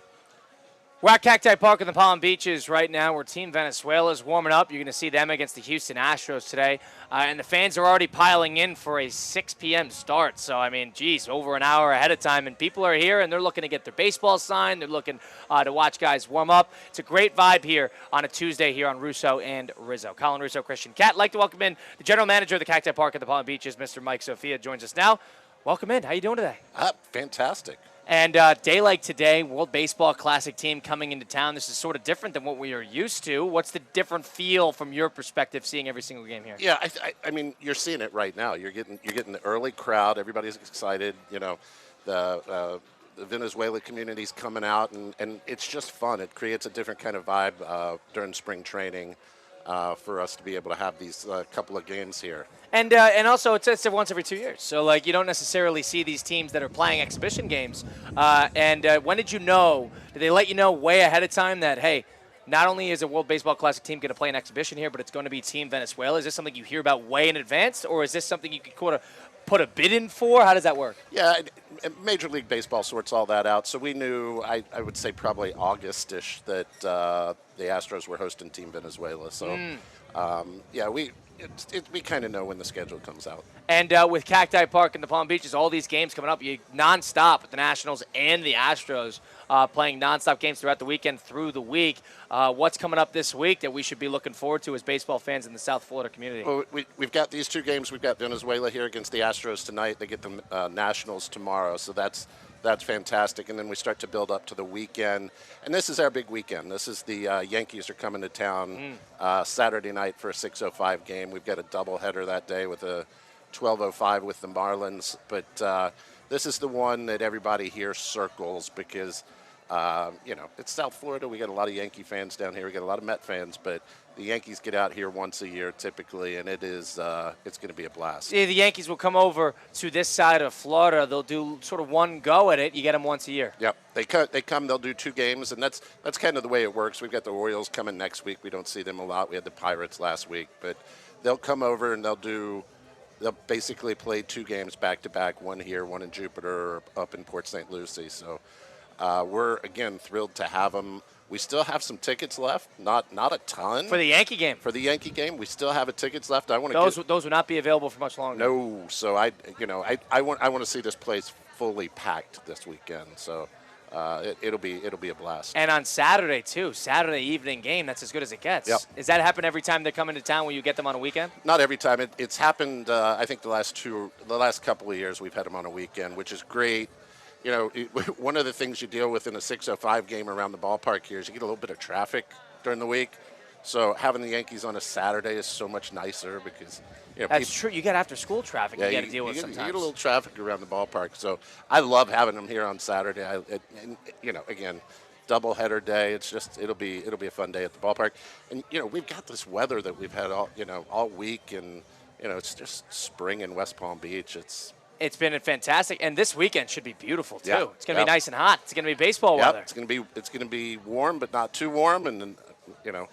We're at Cacti Park in the Palm Beaches right now, where Team Venezuela is warming up. You're going to see them against the Houston Astros today. And the fans are already piling in for a 6 p.m. start. So, I mean, geez, over an hour ahead of time. And people are here, and they're looking to get their baseball signed. They're looking to watch guys warm up. It's a great vibe here on a Tuesday here on Russo and Rizzo. Colin Russo, Christian Cat. I'd like to welcome in the general manager of the Cacti Park at the Palm Beaches, Mr. Mike Sophia, joins us now. Welcome in. How you doing today? Fantastic. And day like today, World Baseball Classic team coming into town. This is sort of different than what we are used to. What's the different feel from your perspective, seeing every single game here? Yeah, I mean, you're seeing it right now. You're getting the early crowd. Everybody's excited. You know, the Venezuela community's coming out, and it's just fun. It creates a different kind of vibe during spring training for us to be able to have these couple of games here. And also, it's once every 2 years. So, like, you don't necessarily see these teams that are playing exhibition games. When did you know? Did they let you know way ahead of time that, hey, not only is a World Baseball Classic team going to play an exhibition here, but it's going to be Team Venezuela? Is this something you hear about way in advance, or is this something you could kind of put a bid in for? How does that work? Yeah, Major League Baseball sorts all that out. So we knew, I would say probably August-ish, that the Astros were hosting Team Venezuela. So, yeah, we kind of know when the schedule comes out. And with Cacti Park in the Palm Beaches, all these games coming up, you nonstop with the Nationals and the Astros playing nonstop games throughout the weekend through the week. What's coming up this week that we should be looking forward to as baseball fans in the South Florida community? Well, we've got these two games. We've got Venezuela here against the Astros tonight. They get the Nationals tomorrow, so that's fantastic. And then we start to build up to the weekend. And this is our big weekend. This is the Yankees are coming to town Saturday night for a 6:05 game. We've got a doubleheader that day with a 12:05 with the Marlins. But this is the one that everybody here circles because, you know, it's South Florida. We got a lot of Yankee fans down here. We got a lot of Met fans. But the Yankees get out here once a year typically, and it's going to be a blast. Yeah, the Yankees will come over to this side of Florida. They'll do sort of one go at it. You get them once a year. Yep. They come, they'll do 2 games, and that's kind of the way it works. We've got the Orioles coming next week. We don't see them a lot. We had the Pirates last week. But they'll come over, and they'll basically play 2 games back-to-back, one here, one in Jupiter, or up in Port St. Lucie. So we're, again, thrilled to have them. We still have some tickets left, not a ton. For the Yankee game. For the Yankee game, we still have tickets left. Those will not be available for much longer. No, so I want to see this place fully packed this weekend. So it'll be a blast. And on Saturday too, Saturday evening game. That's as good as it gets. Yep. Does that happen every time they come into town? Will you get them on a weekend? Not every time. It's happened. I think the last couple of years we've had them on a weekend, which is great. You know, one of the things you deal with in a 6:05 game around the ballpark here is you get a little bit of traffic during the week. So having the Yankees on a Saturday is so much nicer because, you know, that's true. You get after school traffic. Yeah, you got to deal with sometimes. You get a little traffic around the ballpark. So I love having them here on Saturday. And you know, again, doubleheader day. It's just it'll be a fun day at the ballpark. And you know, we've got this weather that we've had all week, and you know, it's just spring in West Palm Beach. It's been fantastic, and this weekend should be beautiful too. Yeah. It's going to be nice and hot. It's going to be baseball weather. It's going to be warm, but not too warm, and then,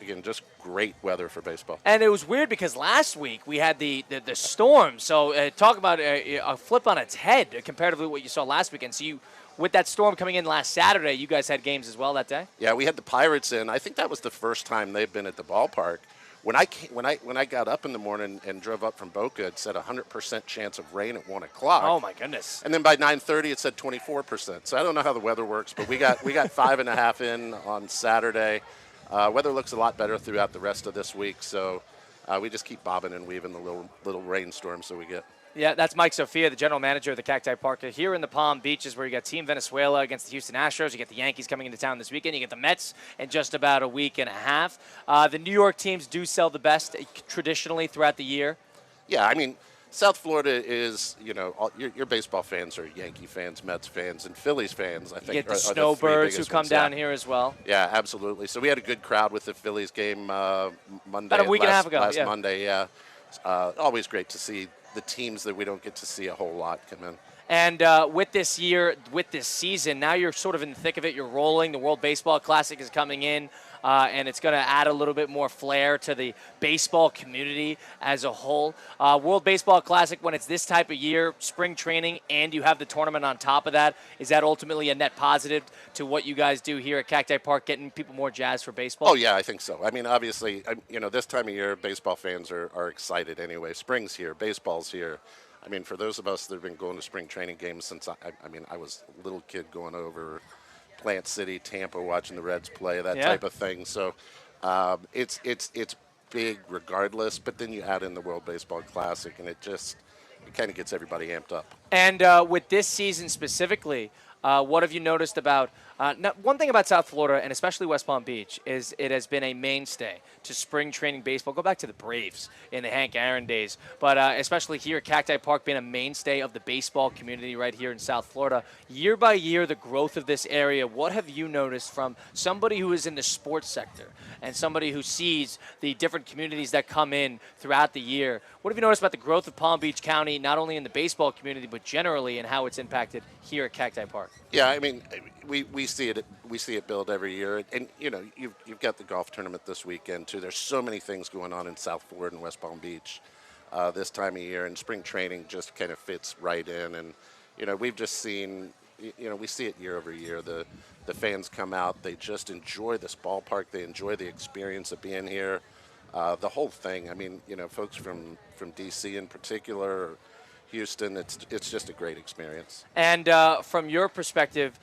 again, just great weather for baseball. And it was weird because last week we had the storm. So talk about a flip on its head comparatively to what you saw last weekend. So with that storm coming in last Saturday, you guys had games as well that day? Yeah, we had the Pirates in. I think that was the first time they've been at the ballpark. When I got up in the morning and drove up from Boca, it said 100% chance of rain at 1 o'clock. Oh my goodness! And then by 9:30, it said 24%. So I don't know how the weather works, but we got 5.5 in on Saturday. Weather looks a lot better throughout the rest of this week. So we just keep bobbing and weaving the little rainstorms that we get. Yeah, that's Mike Sophia, the general manager of the Cacti Park here in the Palm Beaches, where you got Team Venezuela against the Houston Astros. You get the Yankees coming into town this weekend. You get the Mets in just about a week and a half. The New York teams do sell the best traditionally throughout the year. Yeah, I mean, South Florida is, your baseball fans are Yankee fans, Mets fans, and Phillies fans, I think. You get the Snowbirds who come down here as well. Yeah, absolutely. So we had a good crowd with the Phillies game Monday. About a week and a half ago. Last Monday, yeah. Always great to see the teams that we don't get to see a whole lot come in. And with this season, now you're sort of in the thick of it. You're rolling. The World Baseball Classic is coming in, and it's going to add a little bit more flair to the baseball community as a whole. World Baseball Classic, when it's this type of year, spring training, and you have the tournament on top of that, is that ultimately a net positive to what you guys do here at Cacti Park, getting people more jazzed for baseball? Oh, yeah, I think so. I mean, obviously, this time of year, baseball fans are excited anyway. Spring's here. Baseball's here. I mean, for those of us that have been going to spring training games since, I was a little kid going over Plant City, Tampa, watching the Reds play, that type of thing. So it's big regardless, but then you add in the World Baseball Classic, and it kind of gets everybody amped up. And with this season specifically, what have you noticed about one thing about South Florida, and especially West Palm Beach, is it has been a mainstay to spring training baseball. Go back to the Braves in the Hank Aaron days, but especially here at Cacti Park, being a mainstay of the baseball community right here in South Florida. Year by year, the growth of this area, what have you noticed from somebody who is in the sports sector and somebody who sees the different communities that come in throughout the year? What have you noticed about the growth of Palm Beach County, not only in the baseball community, but generally, and how it's impacted here at Cacti Park? Yeah, I mean, we see it build every year, and you've got the golf tournament this weekend too. There's so many things going on in South Florida and West Palm Beach this time of year, and spring training just kind of fits right in. And we've just seen, we see it year over year. The fans come out, they just enjoy this ballpark, they enjoy the experience of being here, the whole thing. I mean, folks from DC in particular, Houston, it's just a great experience. And from your perspective,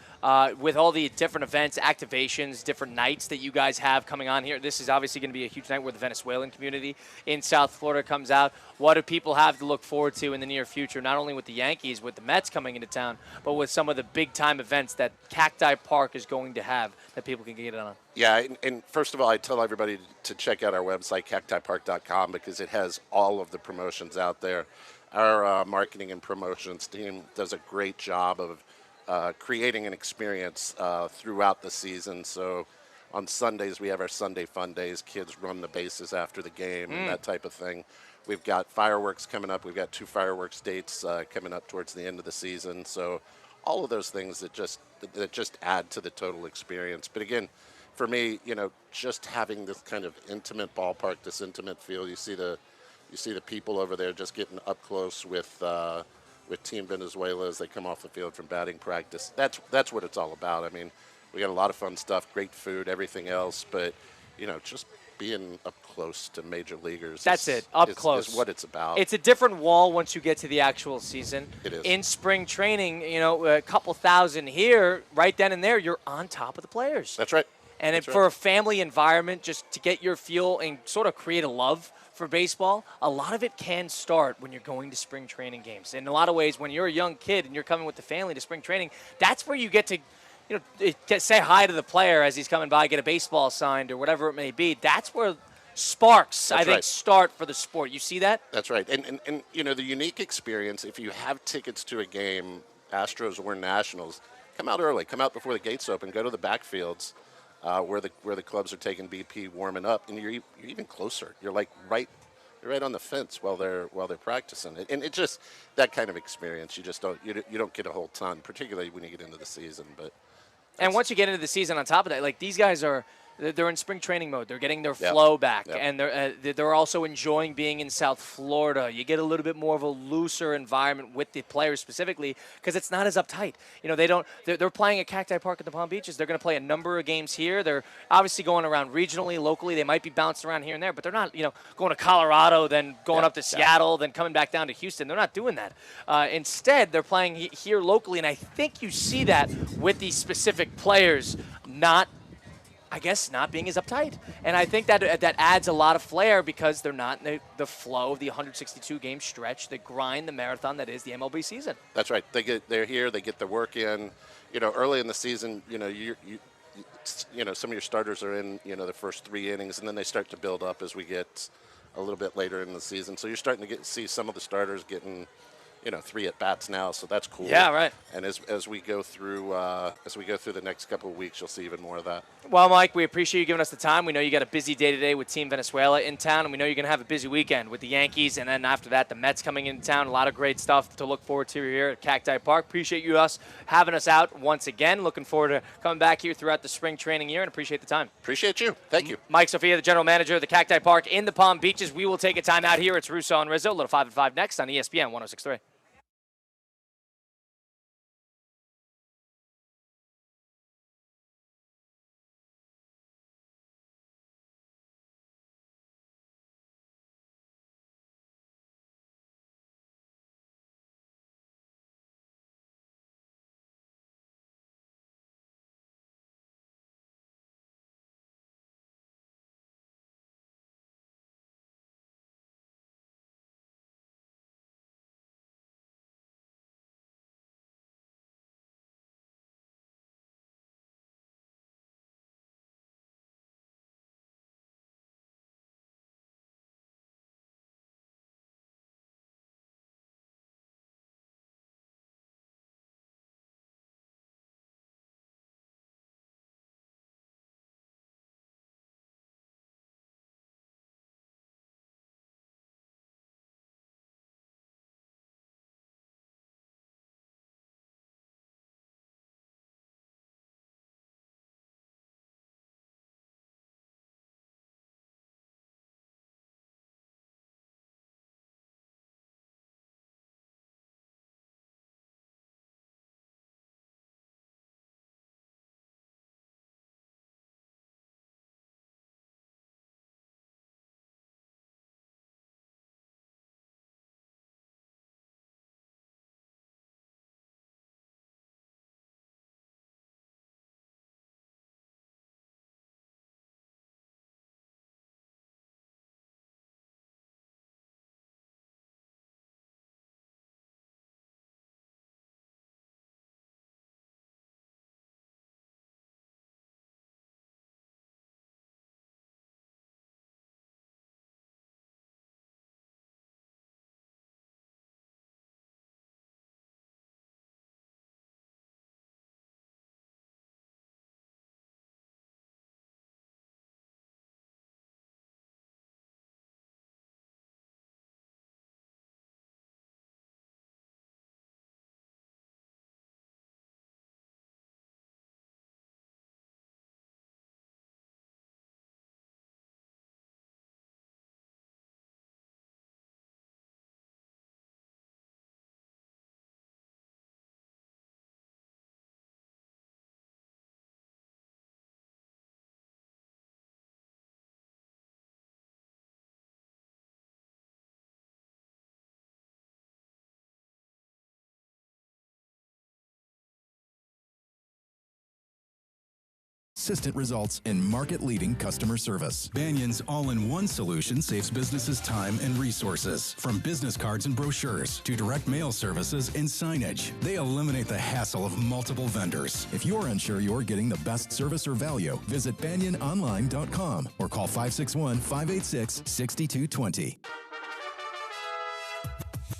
with all the different events, activations, different nights that you guys have coming on here, this is obviously going to be a huge night where the Venezuelan community in South Florida comes out. What do people have to look forward to in the near future, not only with the Yankees, with the Mets coming into town, but with some of the big-time events that Cacti Park is going to have that people can get on? Yeah, and first of all, I tell everybody to check out our website, cactipark.com, because it has all of the promotions out there. Our marketing and promotions team does a great job of creating an experience throughout the season. So on Sundays, we have our Sunday Fun Days. Kids run the bases after the game and that type of thing. We've got fireworks coming up. We've got 2 fireworks dates coming up towards the end of the season. So all of those things that just add to the total experience. But again, for me, just having this kind of intimate ballpark, this intimate feel, you see the people over there just getting up close with Team Venezuela as they come off the field from batting practice. That's what it's all about. I mean, we got a lot of fun stuff, great food, everything else, but just being up close to major leaguers. That's it, up close. Is what it's about. It's a different wall once you get to the actual season. It is. In spring training, a couple thousand here, right then and there, you're on top of the players. That's right. And for a family environment, just to get your feel and sort of create a love for baseball, a lot of it can start when you're going to spring training games. In a lot of ways, when you're a young kid and you're coming with the family to spring training, that's where you get to say hi to the player as he's coming by, get a baseball signed or whatever it may be. That's where sparks, I think, start for the sport. You see that? That's right. And the unique experience, if you have tickets to a game, Astros or Nationals, come out early. Come out before the gates open. Go to the backfields. Where the clubs are taking BP, warming up, and you're even closer. You're like right right on the fence while they're practicing it. And it just that kind of experience you just don't get a whole ton, particularly when you get into the season. But and once you get into the season, on top of that, like these guys they're in spring training mode. They're getting their flow back, and they're also enjoying being in South Florida. You get a little bit more of a looser environment with the players specifically because it's not as uptight. They're playing at Cacti Park at the Palm Beaches. They're going to play a number of games here. They're obviously going around regionally, locally. They might be bounced around here and there, but they're not, going to Colorado, then going up to Seattle, then coming back down to Houston. They're not doing that. Instead, they're playing here locally, and I think you see that with these specific players not being as uptight. And I think that adds a lot of flair because they're not in the flow of the 162-game stretch, the grind, the marathon that is the MLB season. That's right. They're here. They get the work in. Early in the season, some of your starters are in, the first 3 innings, and then they start to build up as we get a little bit later in the season. So you're starting to see some of the starters getting 3 at bats now, so that's cool. Yeah, right. And as we go through the next couple of weeks, you'll see even more of that. Well, Mike, we appreciate you giving us the time. We know you got a busy day today with Team Venezuela in town, and we know you're going to have a busy weekend with the Yankees, and then after that, the Mets coming into town. A lot of great stuff to look forward to here at Cacti Park. Appreciate you having us out once again. Looking forward to coming back here throughout the spring training year, and appreciate the time. Appreciate you. Thank you. Mike Sophia, the general manager of the Cacti Park in the Palm Beaches. We will take a time out here. It's Russo and Rizzo, a little 5 at 5 next on ESPN 106.3. Consistent results and market-leading customer service. Banyan's all-in-one solution saves businesses time and resources. From business cards and brochures to direct mail services and signage, they eliminate the hassle of multiple vendors. If you're unsure you're getting the best service or value, visit banyanonline.com or call 561-586-6220.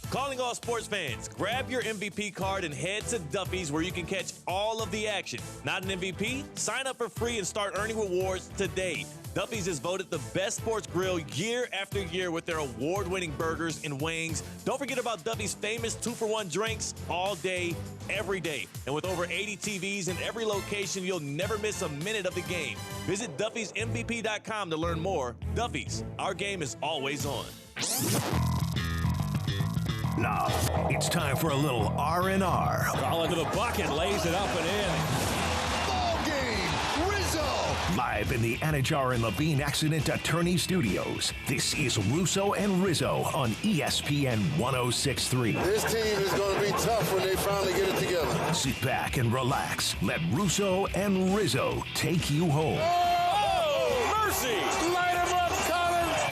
Calling morning, all sports fans. Grab your MVP card and head to Duffy's where you can catch all of the action. Not an MVP? Sign up for free and start earning rewards today. Duffy's is voted the best sports grill year after year with their award-winning burgers and wings. Don't forget about Duffy's famous 2-for-1 drinks all day, every day. And with over 80 TVs in every location, you'll never miss a minute of the game. Visit Duffy'sMVP.com to learn more. Duffy's, our game is always on. Now, it's time for a little R&R. Colin to the bucket, lays it up and in. Ball game, Rizzo! Live in the Anajar and Levine Accident Attorney Studios, this is Russo and Rizzo on ESPN 106.3. This team is going to be tough when they finally get it together. Sit back and relax. Let Russo and Rizzo take you home. Oh, mercy! Light him up, Colin!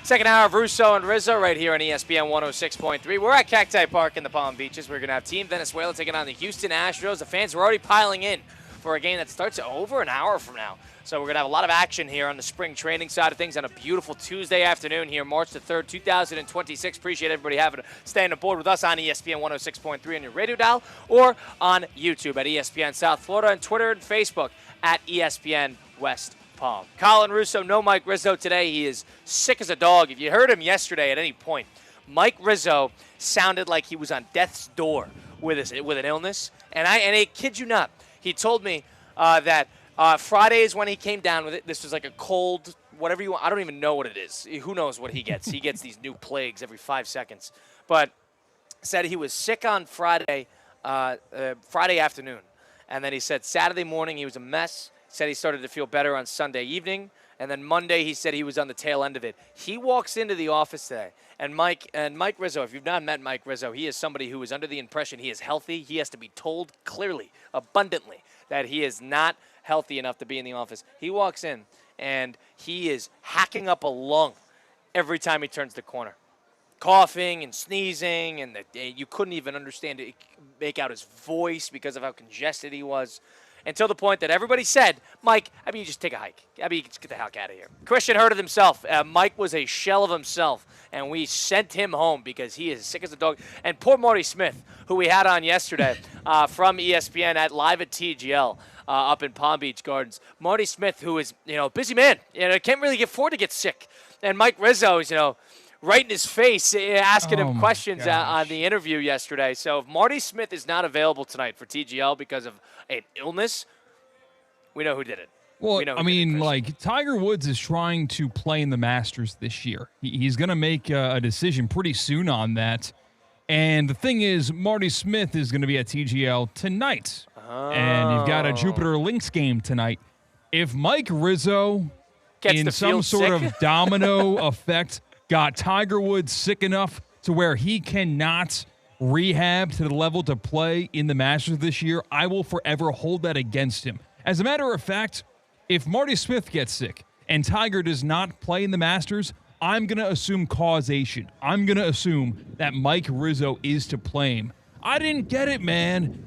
Second hour of Russo and Rizzo right here on ESPN 106.3. We're at Cacti Park in the Palm Beaches. We're going to have Team Venezuela taking on the Houston Astros. The fans are already piling in for a game that starts over an hour from now. So we're going to have a lot of action here on the spring training side of things on a beautiful Tuesday afternoon here, March the 3rd, 2026. Appreciate everybody staying aboard with us on ESPN 106.3 on your radio dial or on YouTube at ESPN South Florida and Twitter and Facebook at ESPN West Palm. Colin Russo, no Mike Rizzo today. He is sick as a dog. If you heard him yesterday at any point, Mike Rizzo sounded like he was on death's door with an illness. And I kid you not, he told me that Friday is when he came down with it. This was like a cold, whatever you want. I don't even know what it is. Who knows what he gets? He gets these new plagues every 5 seconds. But said he was sick on Friday afternoon. And then he said Saturday morning he was a mess. Said he started to feel better on Sunday evening, and then Monday he said he was on the tail end of it. He walks into the office today, and Mike Rizzo, if you've not met Mike Rizzo, he is somebody who is under the impression he is healthy. He has to be told clearly, abundantly, that he is not healthy enough to be in the office. He walks in, and he is hacking up a lung every time he turns the corner. Coughing and sneezing, and you couldn't even understand it, make out his voice because of how congested he was. Until the point that everybody said, Mike, you just take a hike. You just get the heck out of here. Christian heard it himself. Mike was a shell of himself, and we sent him home because he is sick as a dog. And poor Marty Smith, who we had on yesterday from ESPN live at TGL up in Palm Beach Gardens. Marty Smith, who is, a busy man, can't really afford to get sick. And Mike Rizzo is, right in his face, asking him questions on the interview yesterday. So if Marty Smith is not available tonight for TGL because of an illness, we know who did it. Well, Tiger Woods is trying to play in the Masters this year. He's going to make a decision pretty soon on that. And the thing is, Marty Smith is going to be at TGL tonight. Oh. And you've got a Jupiter Lynx game tonight. If Mike Rizzo, in some sort of domino effect, got Tiger Woods sick enough to where he cannot rehab to the level to play in the Masters this year, I will forever hold that against him. As a matter of fact, if Marty Smith gets sick and Tiger does not play in the Masters, I'm going to assume causation. I'm going to assume that Mike Rizzo is to blame. I didn't get it, man.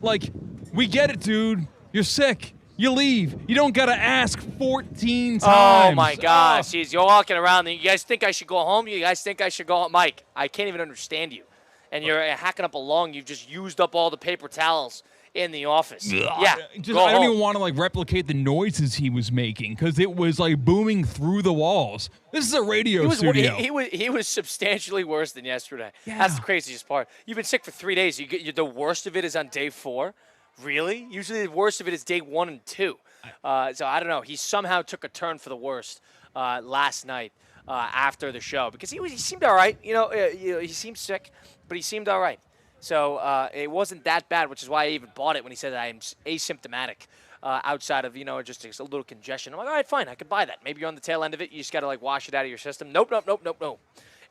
We get it, dude. You're sick. You leave. You don't got to ask 14 times. Oh, my gosh. Jeez, you're walking around. You guys think I should go home? You guys think I should go home? Mike, I can't even understand you. And you're hacking up a lung. You've just used up all the paper towels in the office. Yeah, I don't even want to replicate the noises he was making because it was booming through the walls. This is a radio studio. He was substantially worse than yesterday. Yeah. That's the craziest part. You've been sick for 3 days. The worst of it is on day 4. Really? Usually the worst of it is day 1 and 2. So I don't know. He somehow took a turn for the worst last night after the show because he seemed all right. He seemed sick, but he seemed all right. So it wasn't that bad, which is why I even bought it when he said that I'm asymptomatic outside of, just a little congestion. I'm like, all right, fine. I could buy that. Maybe you're on the tail end of it. You just got to, wash it out of your system. Nope.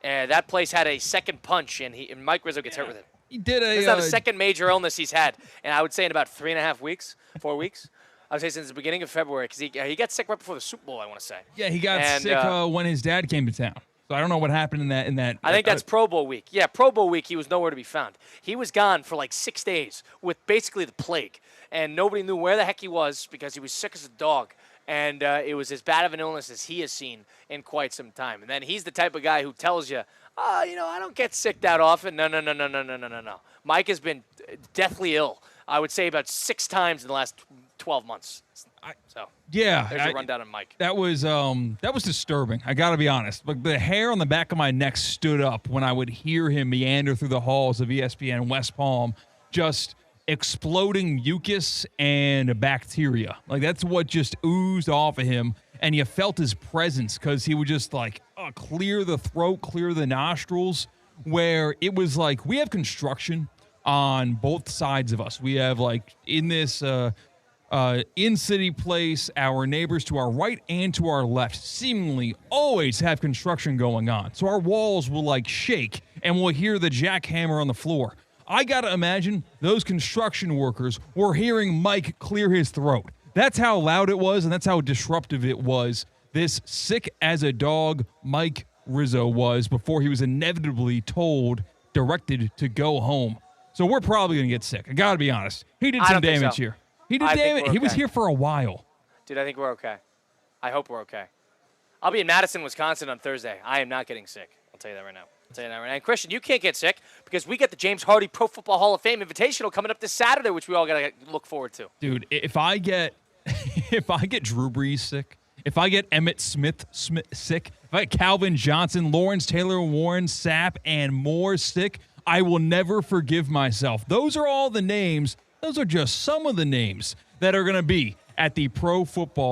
That place had a second punch, and Mike Rizzo gets hurt with it. He did It's not the second major illness he's had, and I would say in about 3.5 weeks, 4 weeks. I would say since the beginning of February, because he got sick right before the Super Bowl, I want to say. Yeah, he got sick when his dad came to town. So I don't know what happened in that. I think that's Pro Bowl week. Yeah, Pro Bowl week, he was nowhere to be found. He was gone for 6 days with basically the plague, and nobody knew where the heck he was because he was sick as a dog. And it was as bad of an illness as he has seen in quite some time. And then he's the type of guy who tells you, I don't get sick that often. No. Mike has been deathly ill, I would say about 6 times in the last 12 months. There's a rundown on Mike. That was disturbing. I got to be honest. Like, the hair on the back of my neck stood up when I would hear him meander through the halls of ESPN West Palm, just exploding mucus and bacteria. Like, that's what just oozed off of him, and you felt his presence because he would just clear the throat, clear the nostrils, where it was like we have construction on both sides of us. We have, in this in-city place, our neighbors to our right and to our left seemingly always have construction going on. So our walls will shake and we'll hear the jackhammer on the floor. I got to imagine those construction workers were hearing Mike clear his throat. That's how loud it was, and that's how disruptive it was. This sick as a dog Mike Rizzo was before he was inevitably directed to go home. So we're probably going to get sick. I got to be honest. He did some damage here. He did damage. Okay. He was here for a while. Dude, I think we're okay. I hope we're okay. I'll be in Madison, Wisconsin on Thursday. I am not getting sick. I'll tell you that right now. And Christian, you can't get sick because we get the James Hardy Pro Football Hall of Fame Invitational coming up this Saturday, which we all got to look forward to. Dude, if I get Drew Brees sick, if I get Emmitt Smith sick, if I get Calvin Johnson, Lawrence Taylor, Warren Sapp, and more sick, I will never forgive myself. Those are all the names. Those are just some of the names that are going to be at the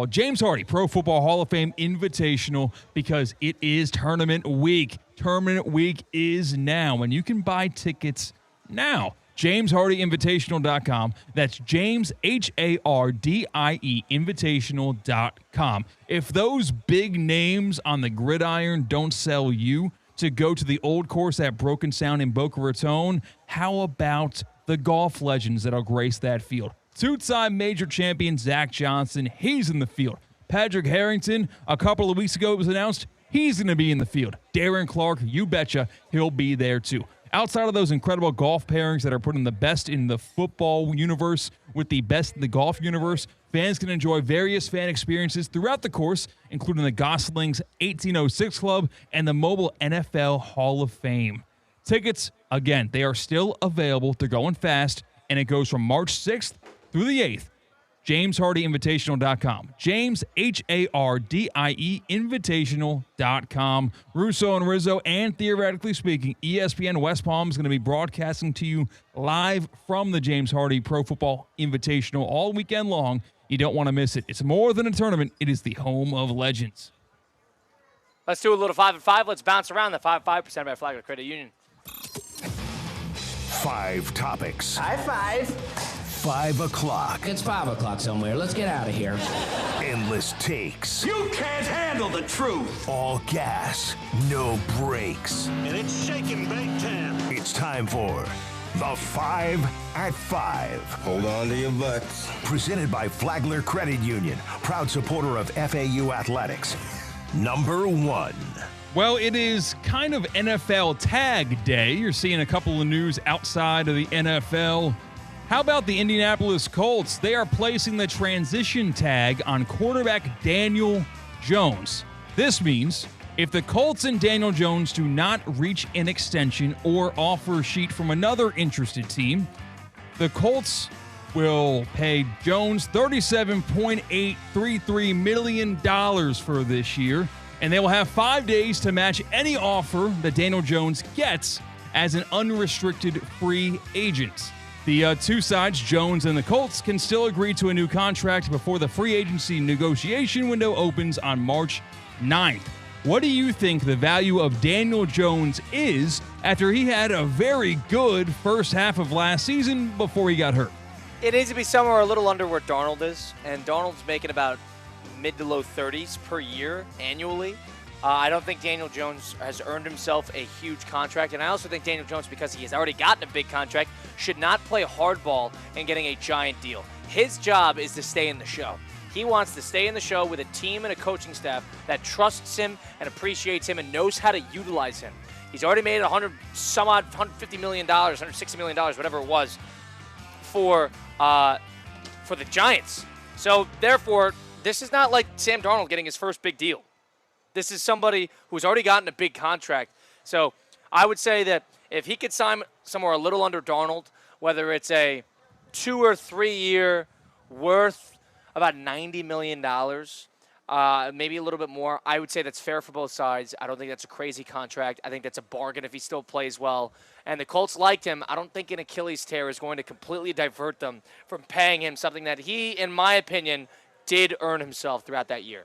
James Hardy Pro Football Hall of Fame Invitational, because it is tournament week. Tournament week is now, and you can buy tickets now. JamesHardyInvitational.com. That's James, H-A-R-D-I-E, Invitational.com. If those big names on the gridiron don't sell you to go to the old course at Broken Sound in Boca Raton, how about the golf legends that'll grace that field? Two-time major champion Zach Johnson, he's in the field. Patrick Harrington, a couple of weeks ago it was announced, he's going to be in the field. Darren Clark, you betcha, he'll be there too. Outside of those incredible golf pairings that are putting the best in the football universe with the best in the golf universe, fans can enjoy various fan experiences throughout the course, including the Gosling's 1806 Club and the Mobile NFL Hall of Fame. Tickets, again, they are still available. They're going fast, and it goes from March 6th through the 8th. JamesHardyInvitational.com. James, H-A-R-D-I-E, Invitational.com. Russo and Rizzo, and theoretically speaking, ESPN West Palm is going to be broadcasting to you live from the James Hardy Pro Football Invitational all weekend long. You don't want to miss it. It's more than a tournament. It is the home of legends. Let's do a little 5 and 5. Let's bounce around the 5 presented by Flagler Credit Union. 5 topics. High five. 5 o'clock. It's 5 o'clock somewhere. Let's get out of here. Endless takes. You can't handle the truth. All gas, no brakes. And it's shaking big time. It's time for the 5 at 5. Hold on to your butts. Presented by Flagler Credit Union, proud supporter of FAU athletics. Number 1. Well, it is kind of NFL tag day. You're seeing a couple of news outside of the NFL. How about the Indianapolis Colts? They are placing the transition tag on quarterback Daniel Jones. This means if the Colts and Daniel Jones do not reach an extension or offer sheet from another interested team, the Colts will pay Jones $37.833 million for this year, and they will have 5 days to match any offer that Daniel Jones gets as an unrestricted free agent. The two sides, Jones and the Colts, can still agree to a new contract before the free agency negotiation window opens on March 9th. What do you think the value of Daniel Jones is after he had a very good first half of last season before he got hurt? It needs to be somewhere a little under where Darnold is, and Darnold's making about mid to low 30s per year annually. I don't think Daniel Jones has earned himself a huge contract, and I also think Daniel Jones, because he has already gotten a big contract, should not play hardball in getting a giant deal. His job is to stay in the show. He wants to stay in the show with a team and a coaching staff that trusts him and appreciates him and knows how to utilize him. He's already made $150 million, $160 million, whatever it was, for the Giants. So, therefore, this is not like Sam Darnold getting his first big deal. This is somebody who's already gotten a big contract. So I would say that if he could sign somewhere a little under Darnold, whether it's a 2 or 3 year worth about $90 million, maybe a little bit more, I would say that's fair for both sides. I don't think that's a crazy contract. I think that's a bargain if he still plays well. And the Colts liked him. I don't think an Achilles tear is going to completely divert them from paying him something that he, in my opinion, did earn himself throughout that year.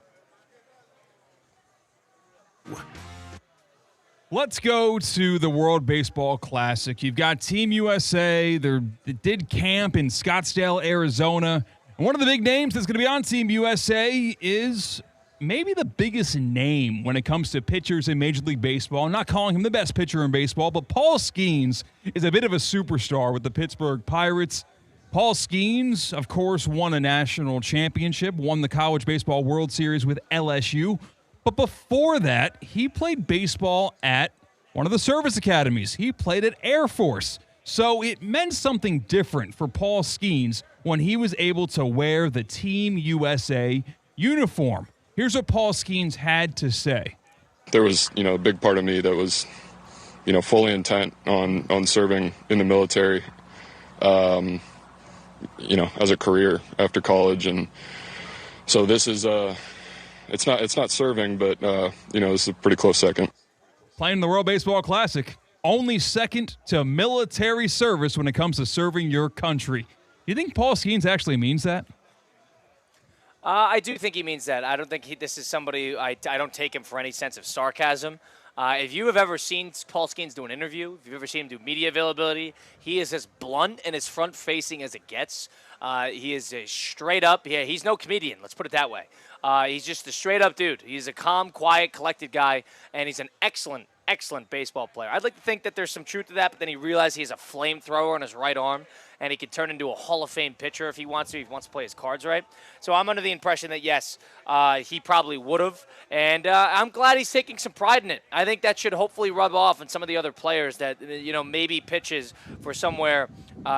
Let's go to the World Baseball Classic. You've got Team USA. They did camp in Scottsdale, Arizona. And one of the big names that's going to be on Team USA is maybe the biggest name when it comes to pitchers in Major League Baseball. I'm not calling him the best pitcher in baseball, but Paul Skeens is a bit of a superstar with the Pittsburgh Pirates. Paul Skeens, of course, won a national championship, won the College Baseball World Series with LSU. But before that, he played baseball at one of the service academies. He played at Air Force. So it meant something different for Paul Skeens when he was able to wear the Team USA uniform. Here's what Paul Skeens had to say. There was, a big part of me that was, fully intent on serving in the military, as a career after college. And so this is it's not serving, but, this is a pretty close second. Playing the World Baseball Classic, only second to military service when it comes to serving your country. Do you think Paul Skeens actually means that? I do think he means that. I don't think this is somebody, I don't take him for any sense of sarcasm. If you have ever seen Paul Skeens do an interview, if you've ever seen him do media availability, he is as blunt and as front-facing as it gets. He is a straight-up, he's no comedian, let's put it that way. He's just a straight-up dude. He's a calm, quiet, collected guy, and he's an excellent baseball player. I'd like to think that there's some truth to that, but then he realized he has a flamethrower on his right arm, and he could turn into a Hall of Fame pitcher if he wants to play his cards right. So I'm under the impression that, yes, he probably would have, and I'm glad he's taking some pride in it. I think that should hopefully rub off on some of the other players that, maybe pitches for somewhere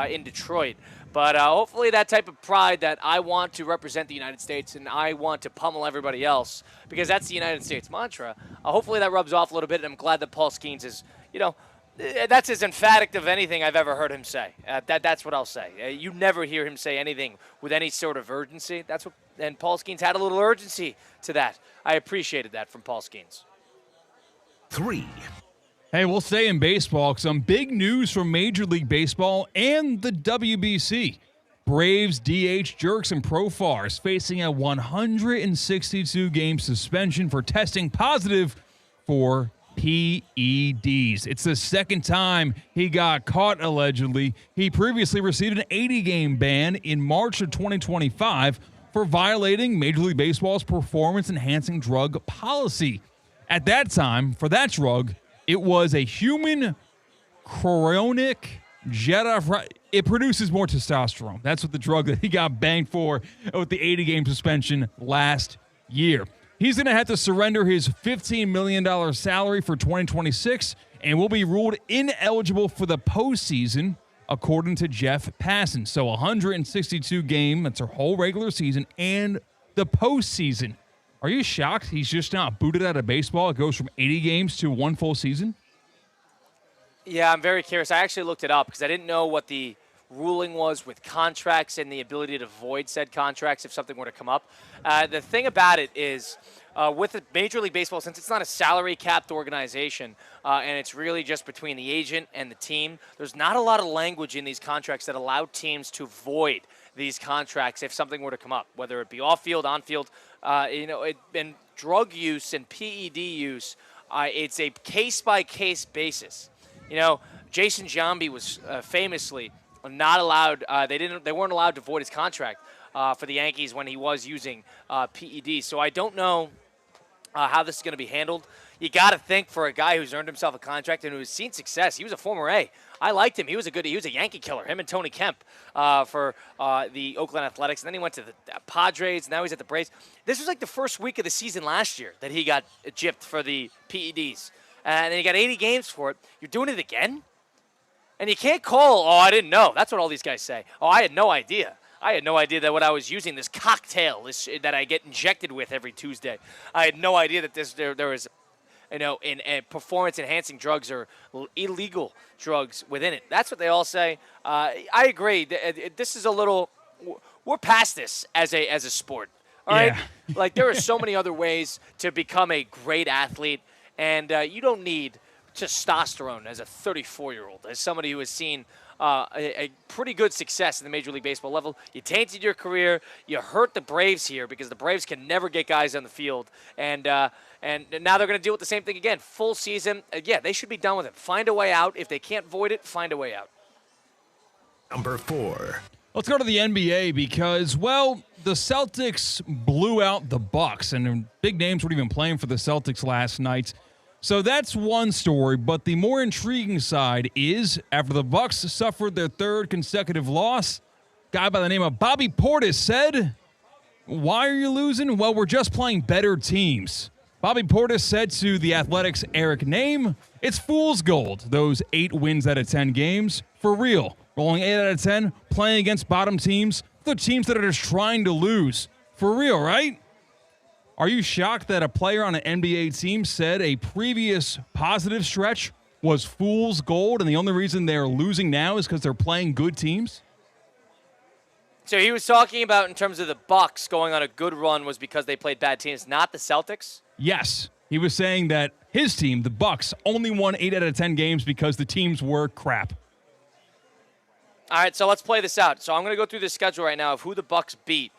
in Detroit. But hopefully that type of pride that I want to represent the United States and I want to pummel everybody else, because that's the United States mantra, hopefully that rubs off a little bit, and I'm glad that Paul Skeens is, that's as emphatic of anything I've ever heard him say. That's what I'll say. You never hear him say anything with any sort of urgency. And Paul Skeens had a little urgency to that. I appreciated that from Paul Skeens. 3. Hey, we'll stay in baseball. Some big news from Major League Baseball and the WBC. Braves DH Jurickson Profar is facing a 162-game suspension for testing positive for PEDs. It's the second time he got caught, allegedly. He previously received an 80-game ban in March of 2025 for violating Major League Baseball's performance-enhancing drug policy. At that time, for that drug, it was a human chorionic jet. It produces more testosterone. That's what the drug that he got banged for with the 80-game suspension last year. He's going to have to surrender his $15 million salary for 2026 and will be ruled ineligible for the postseason, according to Jeff Passan. So 162 game, that's a whole regular season, and the postseason. Are you shocked he's just not booted out of baseball? It goes from 80 games to one full season? Yeah, I'm very curious. I actually looked it up because I didn't know what the ruling was with contracts and the ability to void said contracts if something were to come up. The thing about it is with Major League Baseball, since it's not a salary-capped organization and it's really just between the agent and the team, there's not a lot of language in these contracts that allow teams to void these contracts if something were to come up, whether it be off-field, on-field. And drug use and PED use, it's a case-by-case basis. Jason Giambi was famously not allowed. They weren't allowed to void his contract for the Yankees when he was using PEDs. So I don't know how this is going to be handled. You got to think, for a guy who's earned himself a contract and who's seen success. He was a former A. I liked him. He was a Yankee killer. Him and Tony Kemp for the Oakland Athletics, and then he went to the Padres. Now he's at the Braves. This was like the first week of the season last year that he got gypped for the PEDs, and then he got 80 games for it. You're doing it again, and you can't call. Oh, I didn't know. That's what all these guys say. Oh, I had no idea. I had no idea that what I was using, this cocktail that I get injected with every Tuesday, I had no idea that there was, in performance-enhancing drugs or illegal drugs within it. That's what they all say. I agree. This is a little – we're past this as a sport. All right? Like, there are so many other ways to become a great athlete, and you don't need testosterone as a 34-year-old, as somebody who has seen a pretty good success in the Major League Baseball level. You tainted your career. You hurt the Braves here because the Braves can never get guys on the field. And now they're going to deal with the same thing again. Full season. They should be done with it. Find a way out. If they can't void it, find a way out. Number 4. Let's go to the NBA because, well, the Celtics blew out the Bucks, and big names weren't even playing for the Celtics last night. So that's one story, but the more intriguing side is after the Bucks suffered their third consecutive loss, a guy by the name of Bobby Portis said, "Why are you losing? Well, we're just playing better teams." Bobby Portis said to the Athletics' Eric Name, "It's fool's gold, those 8 wins out of 10 games. For real, rolling 8 out of 10, playing against bottom teams, the teams that are just trying to lose. For real, right?" Are you shocked that a player on an NBA team said a previous positive stretch was fool's gold and the only reason they're losing now is because they're playing good teams? So he was talking about in terms of the Bucks going on a good run was because they played bad teams, not the Celtics? Yes. He was saying that his team, the Bucks, only won 8 out of 10 games because the teams were crap. All right, so let's play this out. So I'm going to go through the schedule right now of who the Bucks beat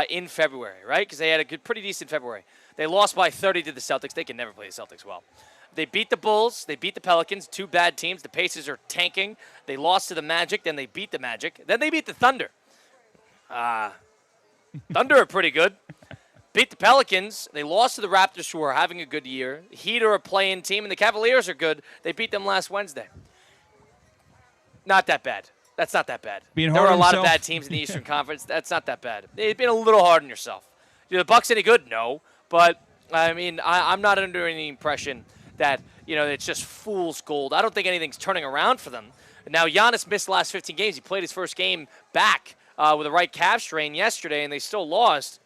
in February, right? Because they had a pretty decent February. They lost by 30 to the Celtics. They can never play the Celtics well. They beat the Bulls. They beat the Pelicans, 2 bad teams. The Pacers are tanking. They lost to the Magic. Then they beat the Magic. Then they beat the Thunder. Thunder are pretty good. Beat the Pelicans. They lost to the Raptors, who are having a good year. The Heat are a play-in team, and the Cavaliers are good. They beat them last Wednesday. Not that bad. That's not that bad. There are a lot of bad teams in the Eastern Conference. That's not that bad. They've been a little hard on yourself. Are the Bucks any good? No. But, I mean, I'm not under any impression that, it's just fool's gold. I don't think anything's turning around for them. Now, Giannis missed the last 15 games. He played his first game back with a right calf strain yesterday, and they still lost.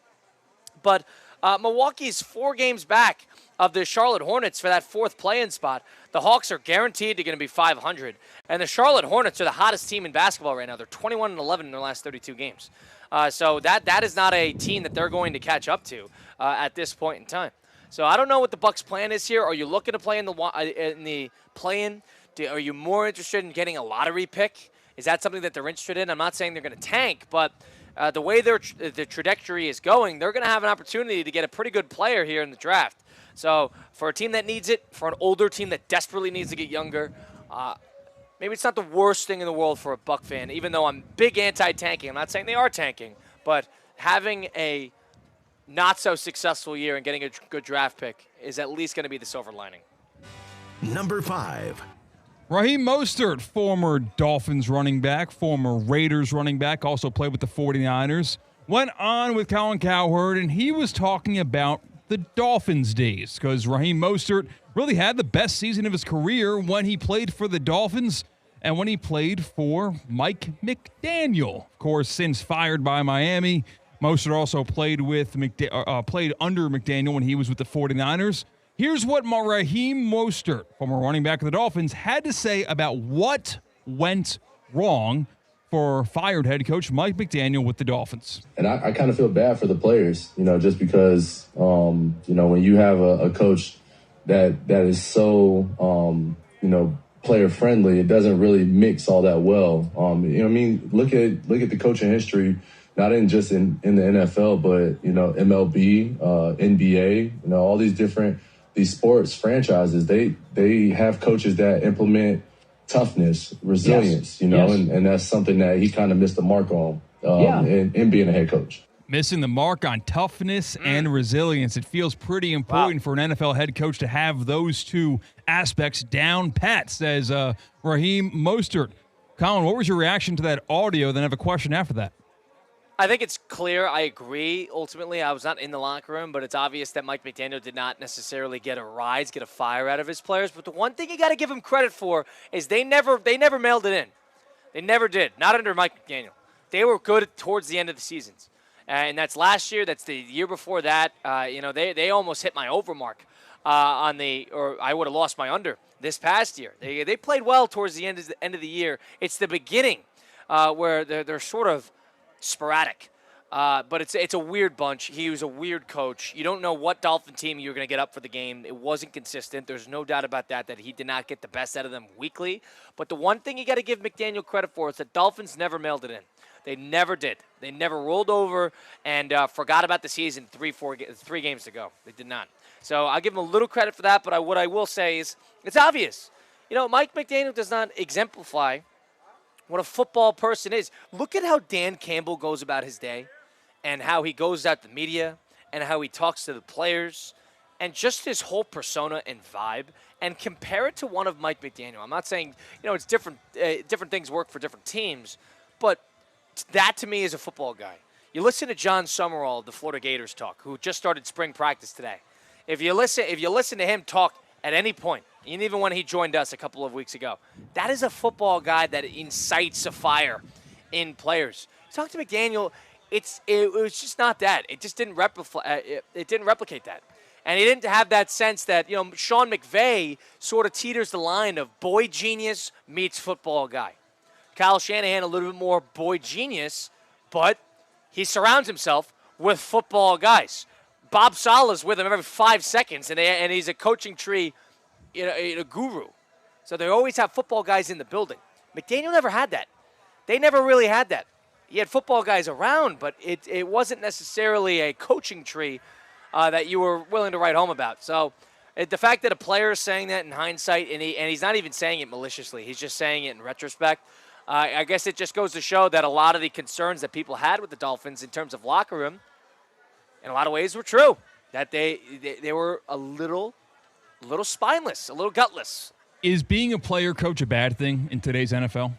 But Milwaukee's 4 games back of the Charlotte Hornets for that 4th play-in spot. The Hawks are guaranteed to going to be 500. And the Charlotte Hornets are the hottest team in basketball right now. They're 21-11 in their last 32 games. So that is not a team that they're going to catch up to at this point in time. So I don't know what the Bucks' plan is here. Are you looking to play in the play-in? Are you more interested in getting a lottery pick? Is that something that they're interested in? I'm not saying they're going to tank, but the way the trajectory is going, they're going to have an opportunity to get a pretty good player here in the draft. So for a team that needs it, for an older team that desperately needs to get younger, maybe it's not the worst thing in the world for a Buck fan, even though I'm big anti-tanking. I'm not saying they are tanking, but having a not-so-successful year and getting a good draft pick is at least going to be the silver lining. Number 5. Raheem Mostert, former Dolphins running back, former Raiders running back, also played with the 49ers, went on with Colin Cowherd, and he was talking about the Dolphins days because Raheem Mostert really had the best season of his career when he played for the Dolphins and when he played for Mike McDaniel. Of course, since fired by Miami, Mostert also played under McDaniel when he was with the 49ers. Here's what Raheem Mostert, former running back of the Dolphins, had to say about what went wrong for fired head coach Mike McDaniel with the Dolphins. And I kind of feel bad for the players, just because, when you have a coach that is so, player friendly, it doesn't really mix all that well. Look at the coaching history, not just in the NFL, but, MLB, NBA, all these sports franchises, they have coaches that implement toughness, resilience, and that's something that he kind of missed the mark on in being a head coach. Missing the mark on toughness and resilience. It feels pretty important for an NFL head coach to have those 2 aspects down pat, says Raheem Mostert. Colin, what was your reaction to that audio? Then I have a question after that. I think it's clear. I agree. Ultimately, I was not in the locker room, but it's obvious that Mike McDaniel did not necessarily get a fire out of his players. But the one thing you got to give him credit for is they never mailed it in. They never did. Not under Mike McDaniel. they were good towards the end of the seasons. And that's last year. That's the year before that. They almost hit my over mark or I would have lost my under this past year. They played well towards the end of the year. It's the beginning where they're sort of sporadic. But it's a weird bunch. He was a weird coach. You don't know what Dolphin team you're going to get up for the game. It wasn't consistent. There's no doubt about that he did not get the best out of them weekly. But the one thing you got to give McDaniel credit for is that Dolphins never mailed it in. They never did. They never rolled over and forgot about the season 3 games to go. They did not. So I'll give him a little credit for that, but what I will say is it's obvious. Mike McDaniel does not exemplify what a football person is. Look at how Dan Campbell goes about his day and how he goes out to the media and how he talks to the players and just his whole persona and vibe, and compare it to one of Mike McDaniel. I'm not saying, it's different. Different things work for different teams, but that to me is a football guy. You listen to John Summerall of the Florida Gators talk, who just started spring practice today. If you listen to him talk at any point, and even when he joined us a couple of weeks ago, that is a football guy that incites a fire in players. Talk to McDaniel. It was just not that. It just didn't replicate that. And he didn't have that sense that, Sean McVay sort of teeters the line of boy genius meets football guy. Kyle Shanahan a little bit more boy genius, but he surrounds himself with football guys. Bob Sala's with him every 5 seconds, and he's a coaching tree, a guru. So they always have football guys in the building. McDaniel never had that. They never really had that. He had football guys around, but it wasn't necessarily a coaching tree that you were willing to write home about. So the fact that a player is saying that in hindsight, and he's not even saying it maliciously, he's just saying it in retrospect, I guess it just goes to show that a lot of the concerns that people had with the Dolphins in terms of locker room, in a lot of ways, were true. That they were a little spineless, a little gutless. Is being a player coach a bad thing in today's NFL?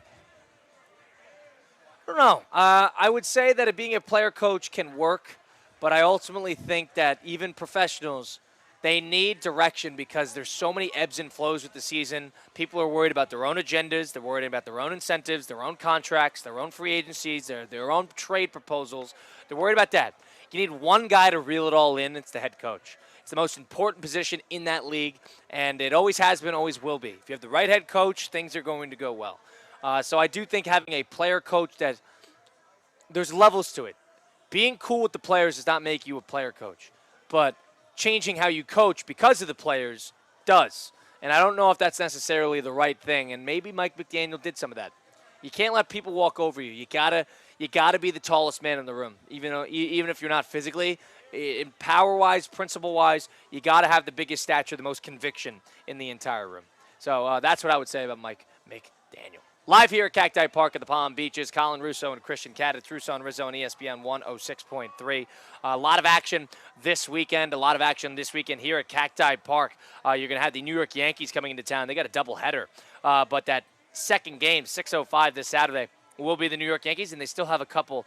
I don't know. I would say that being a player coach can work, but I ultimately think that even professionals, they need direction because there's so many ebbs and flows with the season. People are worried about their own agendas. They're worried about their own incentives, their own contracts, their own free agencies, their own trade proposals. They're worried about that. You need one guy to reel it all in. It's the head coach. It's the most important position in that league, and it always has been, always will be. If you have the right head coach, things are going to go well. So I do think having a player coach that there's levels to it. Being cool with the players does not make you a player coach, but changing how you coach because of the players does. And I don't know if that's necessarily the right thing, and maybe Mike McDaniel did some of that. You can't let people walk over you. You gotta be the tallest man in the room, even if you're not physically. In power-wise, principle-wise, you got to have the biggest stature, the most conviction in the entire room. So that's what I would say about Mike McDaniel. Live here at Cacti Park at the Palm Beaches, Colin Russo and Christian Cat. It's Russo and Rizzo on ESPN 106.3. A lot of action this weekend. Here at Cacti Park. You're going to have the New York Yankees coming into town. They got a doubleheader. But that second game, 6:05 this Saturday, will be the New York Yankees, and they still have a couple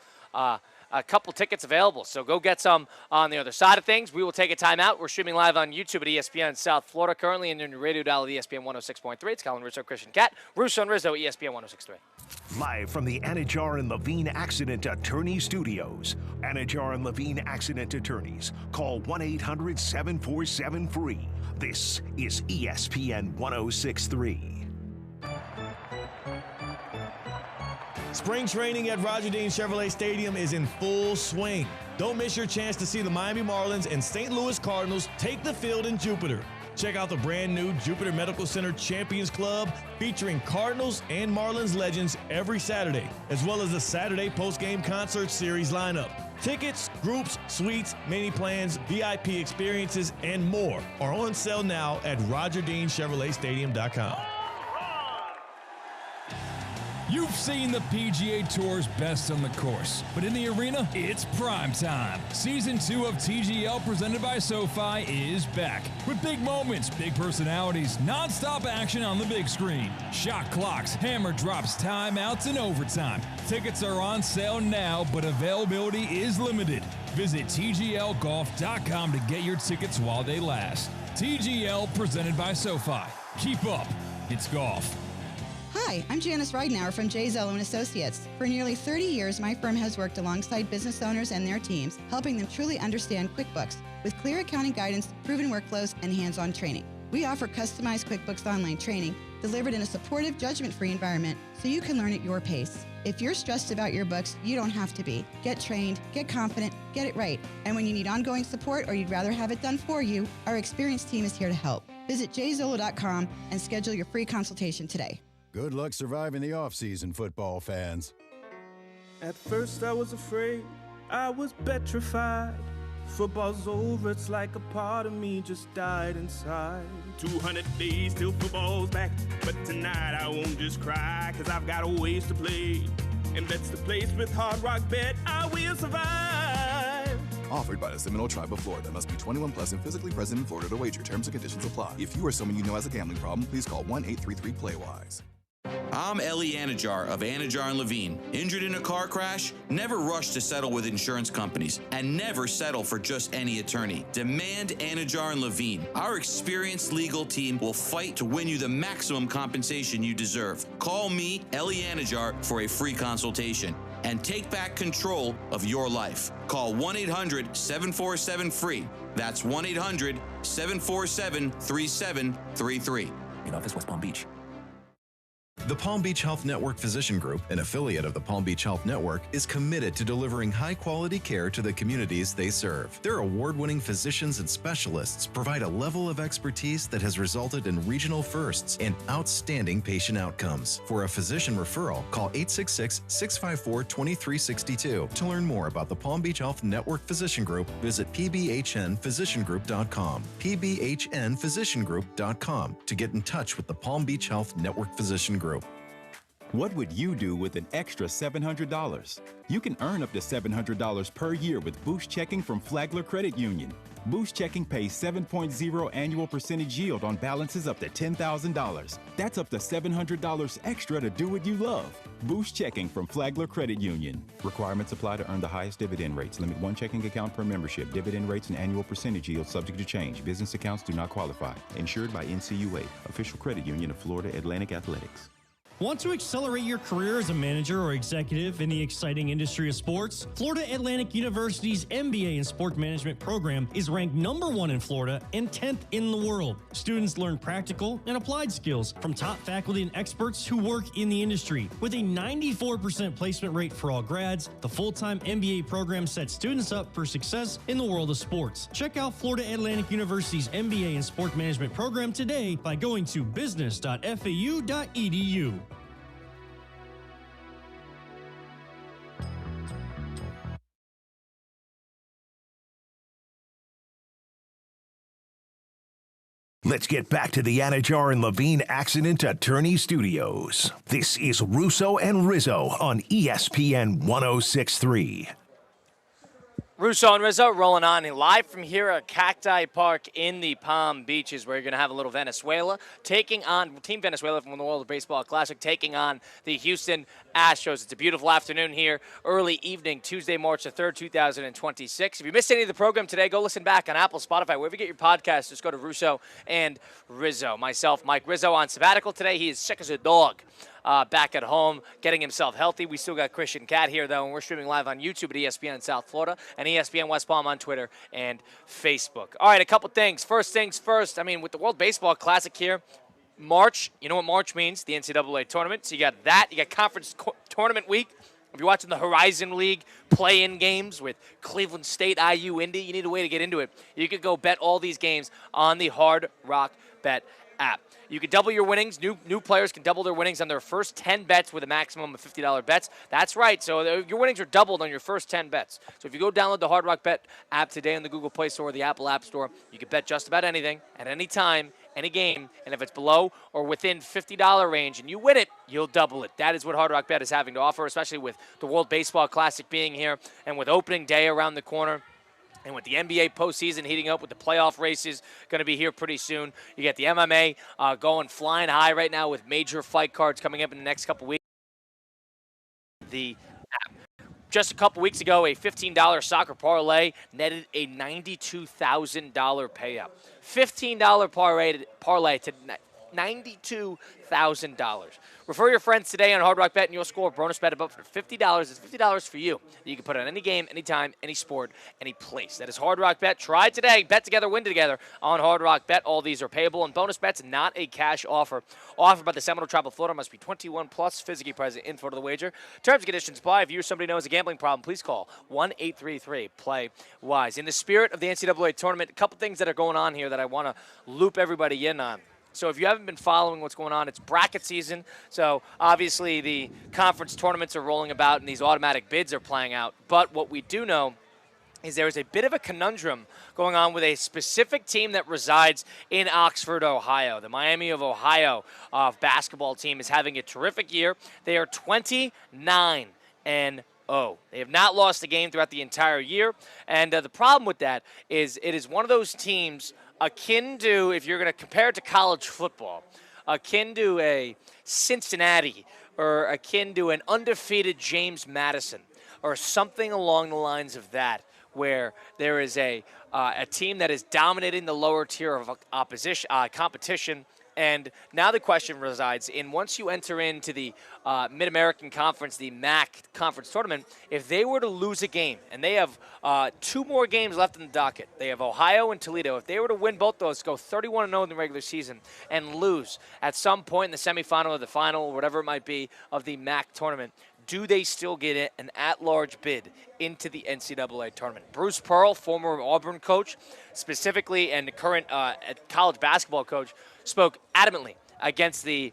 tickets available. So go get some on the other side of things. We will take a timeout. We're streaming live on YouTube at ESPN South Florida currently, and in your radio dial at ESPN 106.3. It's Colin Russo, Christian Cat, Russo and Rizzo, ESPN 106.3. Live from the Anajar and Levine Accident Attorney Studios. Anajar and Levine Accident Attorneys. Call 1-800-747-FREE. This is ESPN 106.3. Spring training at Roger Dean Chevrolet Stadium is in full swing. Don't miss your chance to see the Miami Marlins and St. Louis Cardinals take the field in Jupiter. Check out the brand new Jupiter Medical Center Champions Club featuring Cardinals and Marlins legends every Saturday, as well as the Saturday post-game concert series lineup. Tickets, groups, suites, mini plans, VIP experiences, and more are on sale now at RogerDeanChevroletStadium.com. You've seen the PGA Tour's best on the course, but in the arena, it's prime time. Season 2 of TGL presented by SoFi is back. With big moments, big personalities, nonstop action on the big screen. Shot clocks, hammer drops, timeouts, and overtime. Tickets are on sale now, but availability is limited. Visit TGLGolf.com to get your tickets while they last. TGL presented by SoFi. Keep up. It's golf. Hi, I'm Janice Ridenour from J. Zello and Associates. For nearly 30 years, my firm has worked alongside business owners and their teams, helping them truly understand QuickBooks with clear accounting guidance, proven workflows, and hands-on training. We offer customized QuickBooks online training delivered in a supportive, judgment-free environment so you can learn at your pace. If you're stressed about your books, you don't have to be. Get trained, get confident, get it right. And when you need ongoing support or you'd rather have it done for you, our experienced team is here to help. Visit jzolo.com and schedule your free consultation today. Good luck surviving the off-season, football fans. At first I was afraid, I was petrified. Football's over, it's like a part of me just died inside. 200 days till football's back, but tonight I won't just cry, cause I've got a ways to play. And that's the place with Hard Rock Bet, I will survive. Offered by the Seminole Tribe of Florida. Must be 21 plus and physically present in Florida to wager. Terms and conditions apply. If you or someone you know has a gambling problem, please call 1-833-PLAY-WISE. I'm Ellie Anajar of Anajar & Levine. Injured in a car crash? Never rush to settle with insurance companies, and never settle for just any attorney. Demand Anajar & Levine. Our experienced legal team will fight to win you the maximum compensation you deserve. Call me, Ellie Anajar, for a free consultation and take back control of your life. Call 1-800-747-FREE. That's 1-800-747-3733. In office, West Palm Beach. The Palm Beach Health Network Physician Group, an affiliate of the Palm Beach Health Network, is committed to delivering high-quality care to the communities they serve. Their award-winning physicians and specialists provide a level of expertise that has resulted in regional firsts and outstanding patient outcomes. For a physician referral, call 866-654-2362. To learn more about the Palm Beach Health Network Physician Group, visit pbhnphysiciangroup.com, pbhnphysiciangroup.com, to get in touch with the Palm Beach Health Network Physician Group. What would you do with an extra $700? You can earn up to $700 per year with Boost Checking from Flagler Credit Union. Boost Checking pays 7.0 annual percentage yield on balances up to $10,000. That's up to $700 extra to do what you love. Boost Checking from Flagler Credit Union. Requirements apply to earn the highest dividend rates. Limit one checking account per membership. Dividend rates and annual percentage yield subject to change. Business accounts do not qualify. Insured by NCUA, official credit union of Florida Atlantic Athletics. Want to accelerate your career as a manager or executive in the exciting industry of sports? Florida Atlantic University's MBA in Sport Management program is ranked #1 in Florida and 10th in the world. Students learn practical and applied skills from top faculty and experts who work in the industry. With a 94% placement rate for all grads, the full-time MBA program sets students up for success in the world of sports. Check out Florida Atlantic University's MBA in Sport Management program today by going to business.fau.edu. Let's get back to the Anajar and Levine Accident Attorney Studios. This is Russo and Rizzo on ESPN 106.3. Russo and Rizzo rolling on live from here at Cacti Park in the Palm Beaches, where you're going to have a little Venezuela taking on Team Venezuela from the World Baseball Classic, taking on the Houston Astros. It's a beautiful afternoon here, early evening, Tuesday, March the 3rd, 2026. If you missed any of the program today, go listen back on Apple, Spotify, wherever you get your podcasts. Just go to Russo and Rizzo. Myself, Mike Rizzo, on sabbatical today. He is sick as a dog. Back at home, getting himself healthy. We still got Christian Cat here, though, and we're streaming live on YouTube at ESPN South Florida and ESPN West Palm on Twitter and Facebook. All right, a couple things. First things first, I mean, with the World Baseball Classic here, March, you know what March means, the NCAA tournament. So you got that. You got conference tournament week. If you're watching the Horizon League play-in games with Cleveland State, IU, Indy, you need a way to get into it. You could go bet all these games on the Hard Rock Bet app. You can double your winnings. New players can double their winnings on their first 10 bets with a maximum of $50 bets. That's right. So your winnings are doubled on your first 10 bets. So if you go download the Hard Rock Bet app today on the Google Play Store or the Apple App Store, you can bet just about anything at any time, any game. And if it's below or within $50 range and you win it, you'll double it. That is what Hard Rock Bet is having to offer, especially with the World Baseball Classic being here and with opening day around the corner. And with the NBA postseason heating up, with the playoff races going to be here pretty soon, you get the MMA going flying high right now with major fight cards coming up in the next couple weeks. Just a couple weeks ago, a $15 soccer parlay netted a $92,000 payout. $15 parlay to $92,000. Refer your friends today on Hard Rock Bet, and you'll score a bonus bet above for $50. It's $50 for you. You can put on any game, anytime, any sport, any place. That is Hard Rock Bet. Try today. Bet together, win together on Hard Rock Bet. All these are payable, and bonus bets not a cash offer. Offered by the Seminole Tribe of Florida. Must be 21 plus, physically present in Florida. The wager. Terms and conditions apply. If you or somebody knows a gambling problem, please call 1-833-PLAY-WISE. In the spirit of the NCAA tournament, a couple things that are going on here that I want to loop everybody in on. So if you haven't been following what's going on, it's bracket season. So obviously the conference tournaments are rolling about and these automatic bids are playing out. But what we do know is there is a bit of a conundrum going on with a specific team that resides in Oxford, Ohio. The Miami of Ohio basketball team is having a terrific year. They are 29-0. They have not lost a game throughout the entire year. And the problem with that is it is one of those teams akin to, if you're going to compare it to college football, akin to a Cincinnati or akin to an undefeated James Madison or something along the lines of that, where there is a team that is dominating the lower tier of competition. And now the question resides in, once you enter into the Mid-American Conference, the MAC Conference Tournament, if they were to lose a game, and they have 2 more games left in the docket, they have Ohio and Toledo. If they were to win both those, go 31-0 in the regular season, and lose at some point in the semifinal or the final, whatever it might be, of the MAC tournament, do they still get an at-large bid into the NCAA tournament? Bruce Pearl, former Auburn coach, specifically, and the current college basketball coach, spoke adamantly against the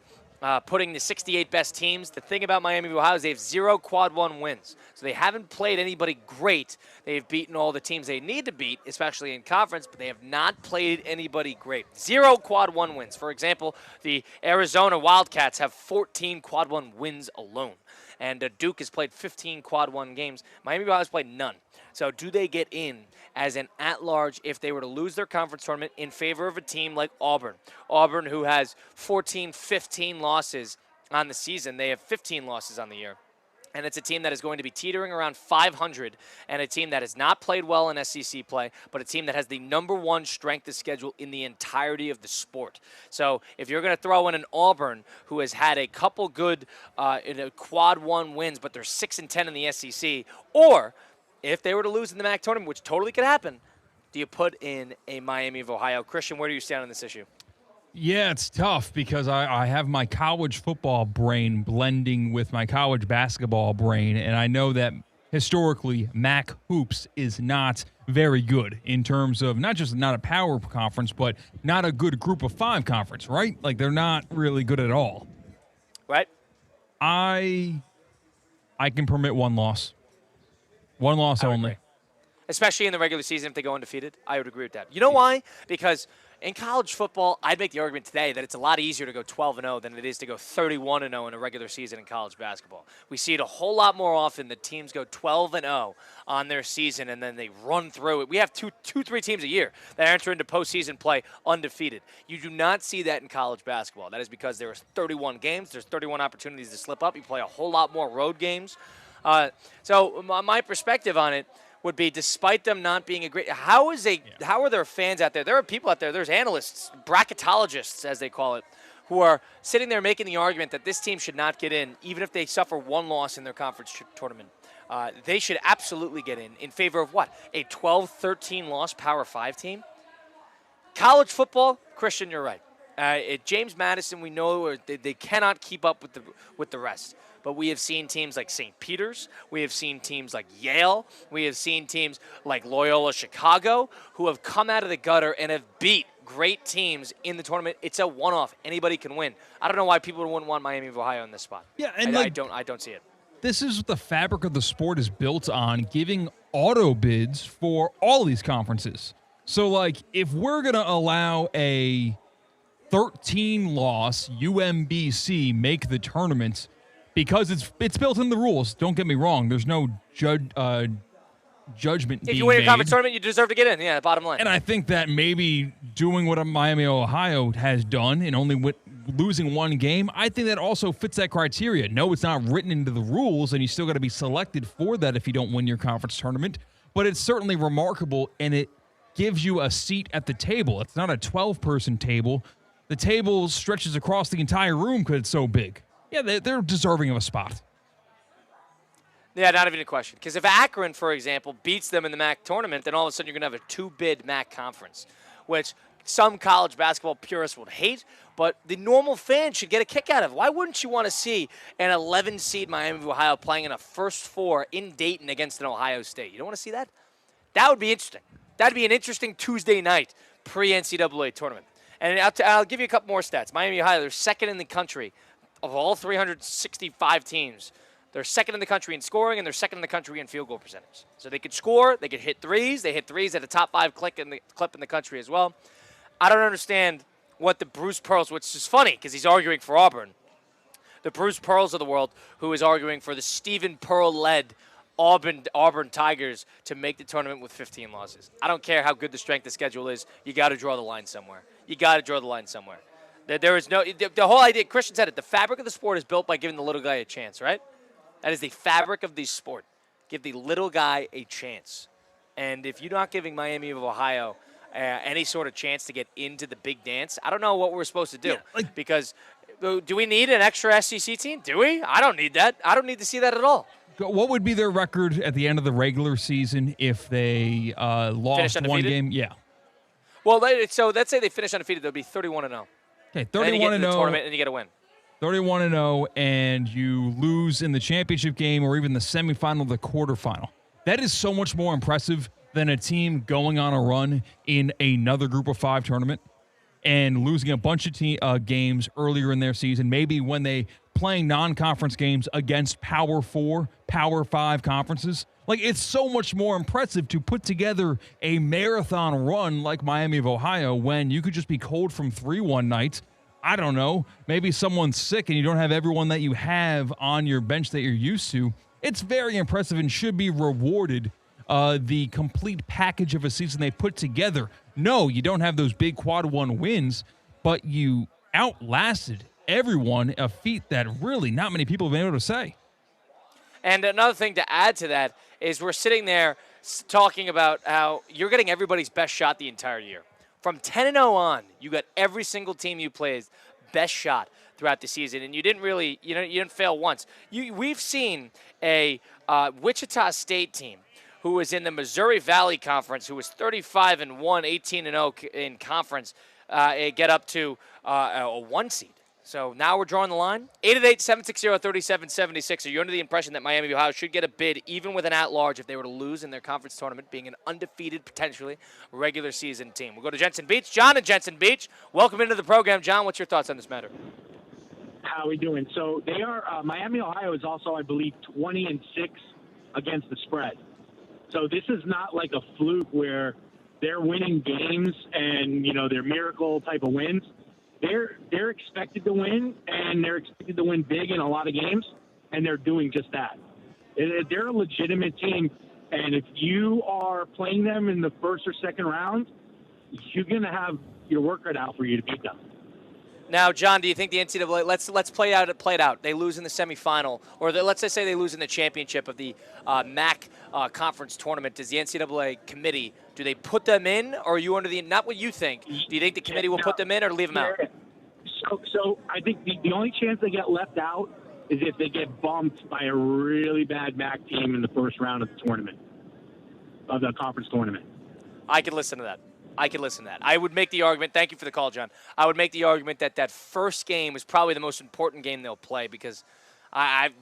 putting the 68 best teams. The thing about Miami of Ohio is they have 0 quad 1 wins. So they haven't played anybody great. They've beaten all the teams they need to beat, especially in conference, but they have not played anybody great. 0 quad 1 wins. For example, the Arizona Wildcats have 14 quad 1 wins alone. And Duke has played 15 quad 1 games. Miami of Ohio has played none. So do they get in as an at-large if they were to lose their conference tournament in favor of a team like Auburn? Auburn, who has 15 losses on the season. They have 15 losses on the year. And it's a team that is going to be teetering around 500, and a team that has not played well in SEC play, but a team that has the #1 strength of schedule in the entirety of the sport. So if you're going to throw in an Auburn who has had a couple good quad 1 wins, but they're 6-10 in the SEC, or if they were to lose in the MAC tournament, which totally could happen, do you put in a Miami of Ohio? Christian, where do you stand on this issue? Yeah, it's tough because I have my college football brain blending with my college basketball brain, and I know that historically MAC hoops is not very good in terms of not just not a power conference, but not a good group of 5 conference, right? Like, they're not really good at all. Right. I can permit 1 loss. 1 loss only. Especially in the regular season if they go undefeated. I would agree with that. You know why? Because in college football, I'd make the argument today that it's a lot easier to go 12-0 than it is to go 31-0 in a regular season in college basketball. We see it a whole lot more often that teams go 12-0 on their season and then they run through it. We have 3 teams a year that enter into postseason play undefeated. You do not see that in college basketball. That is because there are 31 games. There's 31 opportunities to slip up. You play a whole lot more road games. So my perspective on it would be, despite them not being a great, how are there fans out there? There are people out there, there's analysts, bracketologists, as they call it, who are sitting there making the argument that this team should not get in, even if they suffer 1 loss in their conference tournament. They should absolutely get in favor of what? A 12-13 loss Power 5 team? College football, Christian, you're right. At James Madison, we know they cannot keep up with the rest. But we have seen teams like St. Peter's. We have seen teams like Yale. We have seen teams like Loyola Chicago who have come out of the gutter and have beat great teams in the tournament. It's a one-off. Anybody can win. I don't know why people wouldn't want Miami of Ohio in this spot. Yeah, and I don't see it. This is what the fabric of the sport is built on, giving auto bids for all these conferences. So, like, if we're going to allow a 13-loss UMBC make the tournament, because it's built in the rules. Don't get me wrong. There's no judgment If you win your conference tournament, you deserve to get in. Yeah, bottom line. And I think that maybe doing what Miami, Ohio has done and only losing 1 game, I think that also fits that criteria. No, it's not written into the rules, and you still got to be selected for that if you don't win your conference tournament. But it's certainly remarkable, and it gives you a seat at the table. It's not a 12-person table. the table stretches across the entire room because it's so big. Yeah, they're deserving of a spot. Yeah, not even a question. Because if Akron, for example, beats them in the MAC tournament, then all of a sudden you're going to have a two-bid MAC conference, which some college basketball purists would hate, but the normal fan should get a kick out of it. Why wouldn't you want to see an 11-seed Miami of Ohio playing in a first four in Dayton against an Ohio State? You don't want to see that? That would be interesting. That would be an interesting Tuesday night pre-NCAA tournament. And I'll give you a couple more stats. Miami of Ohio, they're second in the country of all 365 teams. They're second in the country in scoring, and they're second in the country in field goal percentage. So they could score, they could hit threes. They hit threes at a top 5 clip in the country as well. I don't understand what the Bruce Pearls, which is funny because he's arguing for Auburn, the Bruce Pearls of the world, who is arguing for the Stephen Pearl-led Auburn Tigers to make the tournament with 15 losses. I don't care how good the strength of schedule is. You got to draw the line somewhere. You got to draw the line somewhere. There is no the whole idea. Christian said it. The fabric of the sport is built by giving the little guy a chance, right? That is the fabric of the sport. Give the little guy a chance. And if you're not giving Miami of Ohio any sort of chance to get into the big dance, I don't know what we're supposed to do. Yeah, because do we need an extra SEC team? Do we? I don't need that. I don't need to see that at all. What would be their record at the end of the regular season if they lost one game? Yeah. Well, so let's say they finish undefeated. They'll be 31-0. Okay, 31-0. Tournament, and you get a win. 31-0, and you lose in the championship game or even the semifinal, the quarterfinal. That is so much more impressive than a team going on a run in another Group of 5 tournament and losing a bunch of games earlier in their season, maybe when they playing non-conference games against Power 4, Power 5 conferences. Like, it's so much more impressive to put together a marathon run like Miami of Ohio when you could just be cold from 3 one night. I don't know, maybe someone's sick and you don't have everyone that you have on your bench that you're used to. It's very impressive and should be rewarded, the complete package of a season they put together. No, you don't have those big quad one wins, but you outlasted everyone, a feat that really not many people have been able to say. And another thing to add to that is we're sitting there talking about how you're getting everybody's best shot the entire year. From 10-0 on, you got every single team you played best shot throughout the season, and you didn't really, you didn't fail once. We've seen a Wichita State team who was in the Missouri Valley Conference, who was 35-1, 18-0 in conference, get up to a 1 seed. So now we're drawing the line. 888-760-3776. Are you under the impression that Miami of Ohio should get a bid even with an at-large if they were to lose in their conference tournament, being an undefeated, potentially, regular season team? We'll go to Jensen Beach. John in Jensen Beach. Welcome into the program. John, what's your thoughts on this matter? How are we doing? So they are Miami, Ohio is also, I believe, 20-6 against the spread. So this is not like a fluke where they're winning games and, they're miracle type of wins. They're expected to win, and they're expected to win big in a lot of games, and they're doing just that. They're a legitimate team, and if you are playing them in the first or second round, you're going to have your work cut out for you to beat them. Now, John, do you think the NCAA, let's play it out. They lose in the semifinal, or let's just say they lose in the championship of the MAC conference tournament. Does the NCAA committee, do they put them in, or are you under the, not what you think, do you think the committee will put them in or leave them out? So I think the only chance they get left out is if they get bumped by a really bad MAC team in the first round of the tournament, of the conference tournament. I could listen to that. I would make the argument, thank you for the call, John. I would make the argument that first game is probably the most important game they'll play because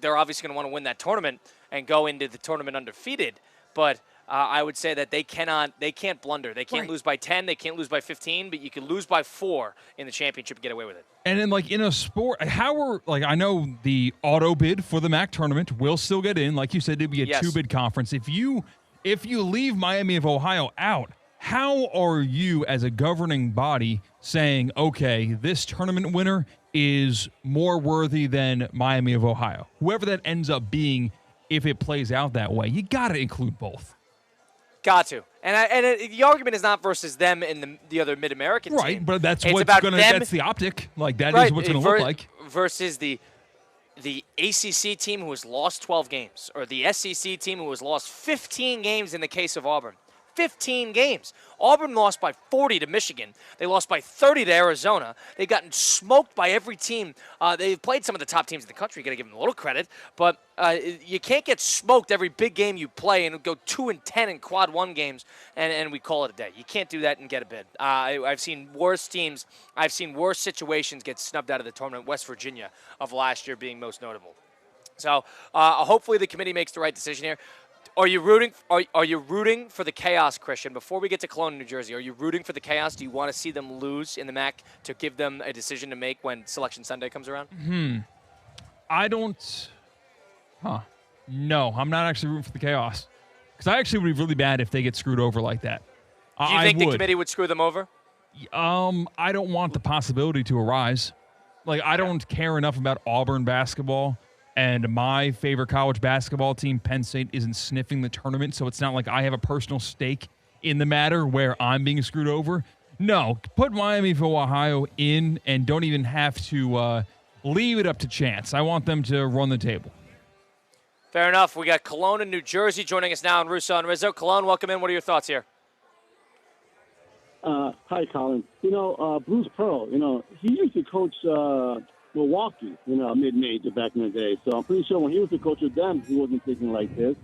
they're obviously going to want to win that tournament and go into the tournament undefeated. But I would say that they can't blunder. They can't lose by 10. They can't lose by 15. But you can lose by 4 in the championship and get away with it. And then, in a sport, I know the auto bid for the MAC tournament will still get in. Like you said, it'd be a 2-bid conference. If you leave Miami of Ohio out, how are you as a governing body saying, okay, this tournament winner is more worthy than Miami of Ohio? Whoever that ends up being, if it plays out that way, you got to include both. Got to. And the argument is not versus them and the other Mid-American team. Right, but that's that's the optic. That is what's going to look like. Versus the ACC team who has lost 12 games, or the SEC team who has lost 15 games in the case of Auburn. 15 games. Auburn lost by 40 to Michigan. They lost by 30 to Arizona. They've gotten smoked by every team. They've played some of the top teams in the country. You got to give them a little credit, but you can't get smoked every big game you play and go 2-10 in quad one games and we call it a day. You can't do that and get a bid. I've seen worse teams. I've seen worse situations get snubbed out of the tournament. West Virginia of last year being most notable. So hopefully the committee makes the right decision here. Are you rooting? Are you rooting for the chaos, Christian? Before we get to Cologne, New Jersey, are you rooting for the chaos? Do you want to see them lose in the MAC to give them a decision to make when Selection Sunday comes around? I don't. No, I'm not actually rooting for the chaos because I actually would be really bad if they get screwed over like that. Do you think the committee would screw them over? I don't want the possibility to arise. Like, I don't care enough about Auburn basketball. And my favorite college basketball team, Penn State, isn't sniffing the tournament, so it's not like I have a personal stake in the matter where I'm being screwed over. No, put Miami of Ohio in and don't even have to leave it up to chance. I want them to run the table. Fair enough. We got Cologne and New Jersey joining us now on Russo and Rizzo. Cologne, welcome in. What are your thoughts here? Hi, Colin. Bruce Pearl, he used to coach Milwaukee, mid-major back in the day. So I'm pretty sure when he was the coach of them, he wasn't thinking like this.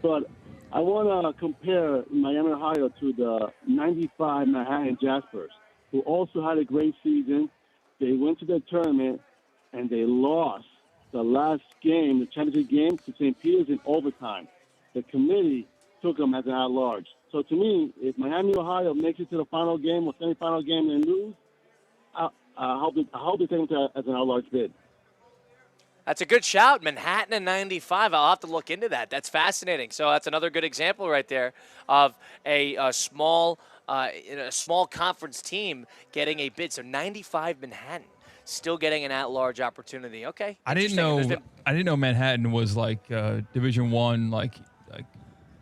But I want to compare Miami, Ohio to the 95 Manhattan Jaspers, who also had a great season. They went to the tournament, and they lost the last game, the championship game, to St. Peter's in overtime. The committee took them as an at-large. So to me, if Miami, Ohio makes it to the final game or semifinal game and lose, I hope they take them as an at-large bid. That's a good shout. Manhattan and 95. I'll have to look into that. That's fascinating. So that's another good example right there of a small conference team getting a bid. So 95 Manhattan still getting an at-large opportunity. Okay. I didn't know Manhattan was like Division I.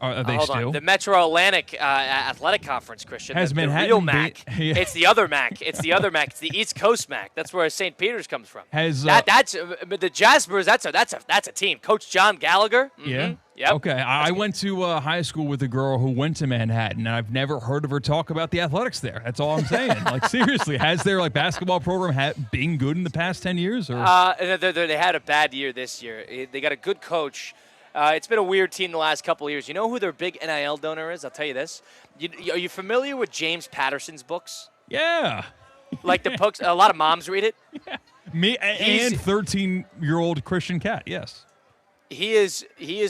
Are they hold still? On. The Metro Atlantic Athletic Conference, Christian. Has the Manhattan real MAC. Yeah. It's the other MAC. It's the other MAC. It's the East Coast MAC. That's where St. Peter's comes from. Has that's the Jaspers. That's a team. Coach John Gallagher. Mm-hmm. Yeah. Yep. Okay. I went to high school with a girl who went to Manhattan, and I've never heard of her talk about the athletics there. That's all I'm saying. Like, seriously, has their basketball program been good in the past 10 years? Or? They had a bad year this year. They got a good coach. It's been a weird team the last couple of years. You know who their big NIL donor is? I'll tell you this. Are you familiar with James Patterson's books? Yeah. Like the books, a lot of moms read it. Yeah. Me and 13-year-old Christian Cat. Yes. He is